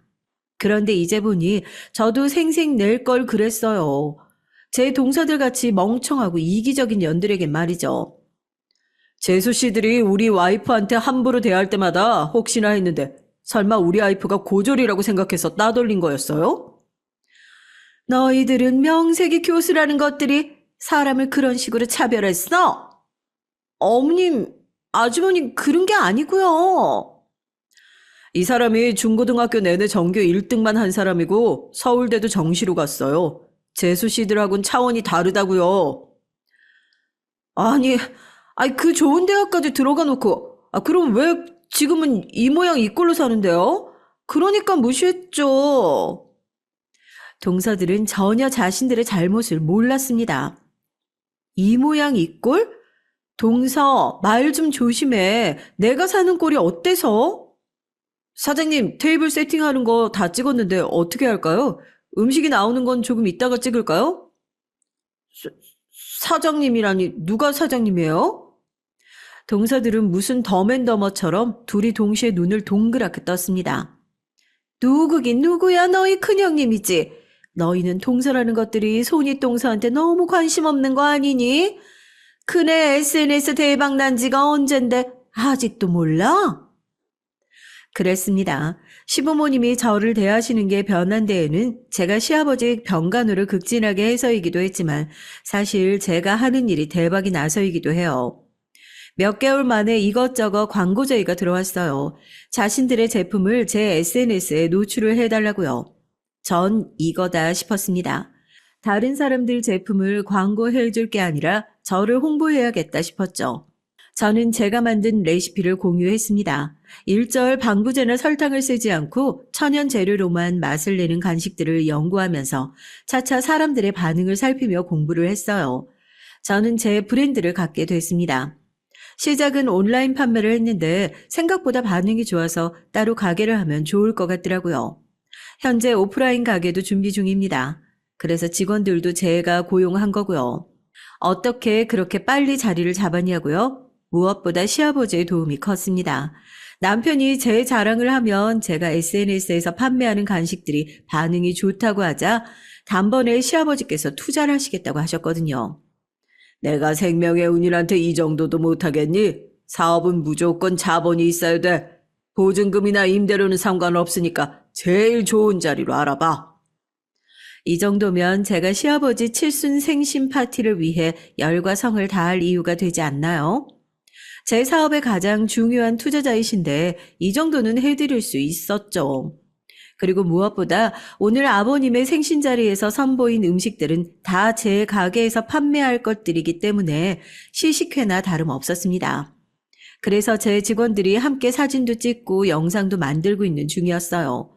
그런데 이제 보니 저도 생색 낼 걸 그랬어요. 제 동서들 같이 멍청하고 이기적인 년들에겐 말이죠. 재수 씨들이 우리 와이프한테 함부로 대할 때마다 혹시나 했는데 설마 우리 와이프가 고졸이라고 생각해서 따돌린 거였어요? 너희들은 명색이 교수라는 것들이 사람을 그런 식으로 차별했어? 어머님, 아주머님 그런 게 아니고요. 이 사람이 중고등학교 내내 전교 1등만 한 사람이고 서울대도 정시로 갔어요. 재수 씨들하고는 차원이 다르다고요. 아니 그 좋은 대학까지 들어가 놓고 그럼 왜 지금은 이 모양 이 꼴로 사는데요? 그러니까 무시했죠. 동서들은 전혀 자신들의 잘못을 몰랐습니다. 이 모양 이 꼴? 동서, 말 좀 조심해. 내가 사는 꼴이 어때서? 사장님, 테이블 세팅하는 거 다 찍었는데 어떻게 할까요? 음식이 나오는 건 조금 이따가 찍을까요? 사장님이라니 누가 사장님이에요? 동서들은 무슨 덤앤더머처럼 둘이 동시에 눈을 동그랗게 떴습니다. 누구긴 누구야 너희 큰형님이지. 너희는 동서라는 것들이 손윗동서한테 너무 관심 없는 거 아니니? 그네 SNS 대박 난 지가 언젠데 아직도 몰라? 그랬습니다. 시부모님이 저를 대하시는 게 변한 데에는 제가 시아버지 병간호를 극진하게 해서이기도 했지만 사실 제가 하는 일이 대박이 나서이기도 해요. 몇 개월 만에 이것저것 광고 제의가 들어왔어요. 자신들의 제품을 제 SNS에 노출을 해달라고요. 전 이거다 싶었습니다. 다른 사람들 제품을 광고해줄 게 아니라 저를 홍보해야겠다 싶었죠. 저는 제가 만든 레시피를 공유했습니다. 일절 방부제나 설탕을 쓰지 않고 천연 재료로만 맛을 내는 간식들을 연구하면서 차차 사람들의 반응을 살피며 공부를 했어요. 저는 제 브랜드를 갖게 됐습니다. 시작은 온라인 판매를 했는데 생각보다 반응이 좋아서 따로 가게를 하면 좋을 것 같더라고요. 현재 오프라인 가게도 준비 중입니다. 그래서 직원들도 제가 고용한 거고요. 어떻게 그렇게 빨리 자리를 잡았냐고요? 무엇보다 시아버지의 도움이 컸습니다. 남편이 제 자랑을 하면 제가 SNS에서 판매하는 간식들이 반응이 좋다고 하자 단번에 시아버지께서 투자를 하시겠다고 하셨거든요. 내가 생명의 운이한테 이 정도도 못하겠니? 사업은 무조건 자본이 있어야 돼. 보증금이나 임대료는 상관없으니까 제일 좋은 자리로 알아봐. 이 정도면 제가 시아버지 칠순 생신 파티를 위해 열과 성을 다할 이유가 되지 않나요? 제 사업의 가장 중요한 투자자이신데 이 정도는 해드릴 수 있었죠. 그리고 무엇보다 오늘 아버님의 생신 자리에서 선보인 음식들은 다 제 가게에서 판매할 것들이기 때문에 시식회나 다름없었습니다. 그래서 제 직원들이 함께 사진도 찍고 영상도 만들고 있는 중이었어요.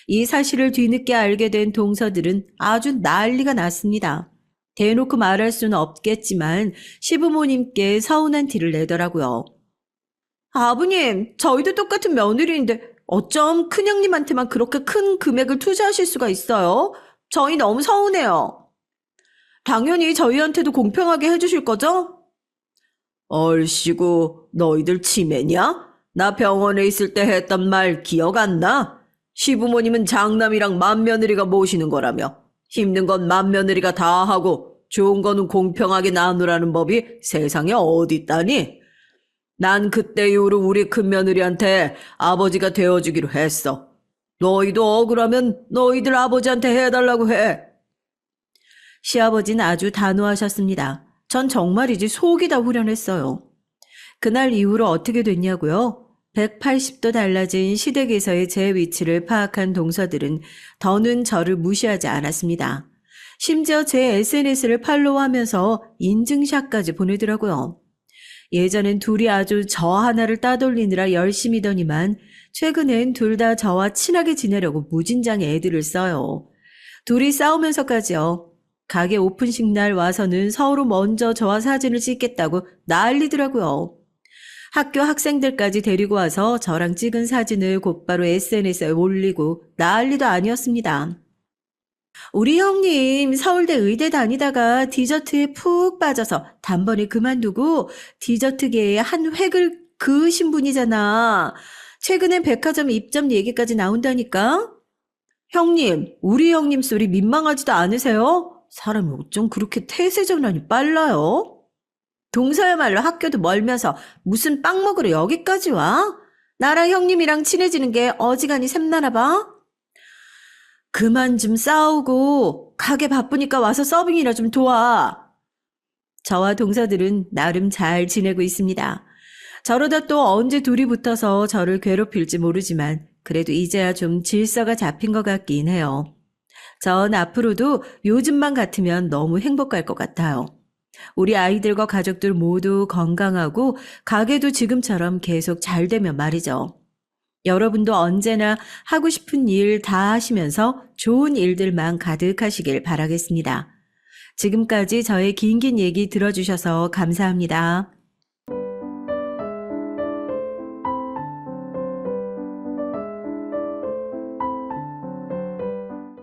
이 사실을 뒤늦게 알게 된 동서들은 아주 난리가 났습니다. 대놓고 말할 수는 없겠지만 시부모님께 서운한 티를 내더라고요. 아버님, 저희도 똑같은 며느리인데 어쩜 큰형님한테만 그렇게 큰 금액을 투자하실 수가 있어요? 저희 너무 서운해요. 당연히 저희한테도 공평하게 해주실 거죠? 얼씨구, 너희들 치매냐? 나 병원에 있을 때 했던 말 기억 안 나? 시부모님은 장남이랑 맏며느리가 모시는 거라며 힘든 건 맏며느리가 다 하고 좋은 거는 공평하게 나누라는 법이 세상에 어디 있다니? 난 그때 이후로 우리 큰며느리한테 아버지가 되어주기로 했어. 너희도 억울하면 너희들 아버지한테 해달라고 해. 시아버지는 아주 단호하셨습니다. 전 정말이지 속이 다 후련했어요. 그날 이후로 어떻게 됐냐고요? 180도 달라진 시댁에서의 제 위치를 파악한 동서들은 더는 저를 무시하지 않았습니다. 심지어 제 SNS를 팔로우하면서 인증샷까지 보내더라고요. 예전엔 둘이 아주 저 하나를 따돌리느라 열심히더니만 최근엔 둘 다 저와 친하게 지내려고 무진장에 애들을 써요. 둘이 싸우면서까지요. 가게 오픈식 날 와서는 서로 먼저 저와 사진을 찍겠다고 난리더라고요. 학교 학생들까지 데리고 와서 저랑 찍은 사진을 곧바로 SNS에 올리고 난리도 아니었습니다. 우리 형님 서울대 의대 다니다가 디저트에 푹 빠져서 단번에 그만두고 디저트계에 한 획을 그으신 분이잖아. 최근엔 백화점 입점 얘기까지 나온다니까? 형님, 우리 형님 소리 민망하지도 않으세요? 사람이 어쩜 그렇게 태세전환이 빨라요? 동서야말로 학교도 멀면서 무슨 빵 먹으러 여기까지 와? 나랑 형님이랑 친해지는 게 어지간히 샘나나 봐? 그만 좀 싸우고 가게 바쁘니까 와서 서빙이나 좀 도와. 저와 동서들은 나름 잘 지내고 있습니다. 저러다 또 언제 둘이 붙어서 저를 괴롭힐지 모르지만 그래도 이제야 좀 질서가 잡힌 것 같긴 해요. 전 앞으로도 요즘만 같으면 너무 행복할 것 같아요. 우리 아이들과 가족들 모두 건강하고 가게도 지금처럼 계속 잘 되면 말이죠. 여러분도 언제나 하고 싶은 일 다 하시면서 좋은 일들만 가득하시길 바라겠습니다. 지금까지 저의 긴 얘기 들어주셔서 감사합니다.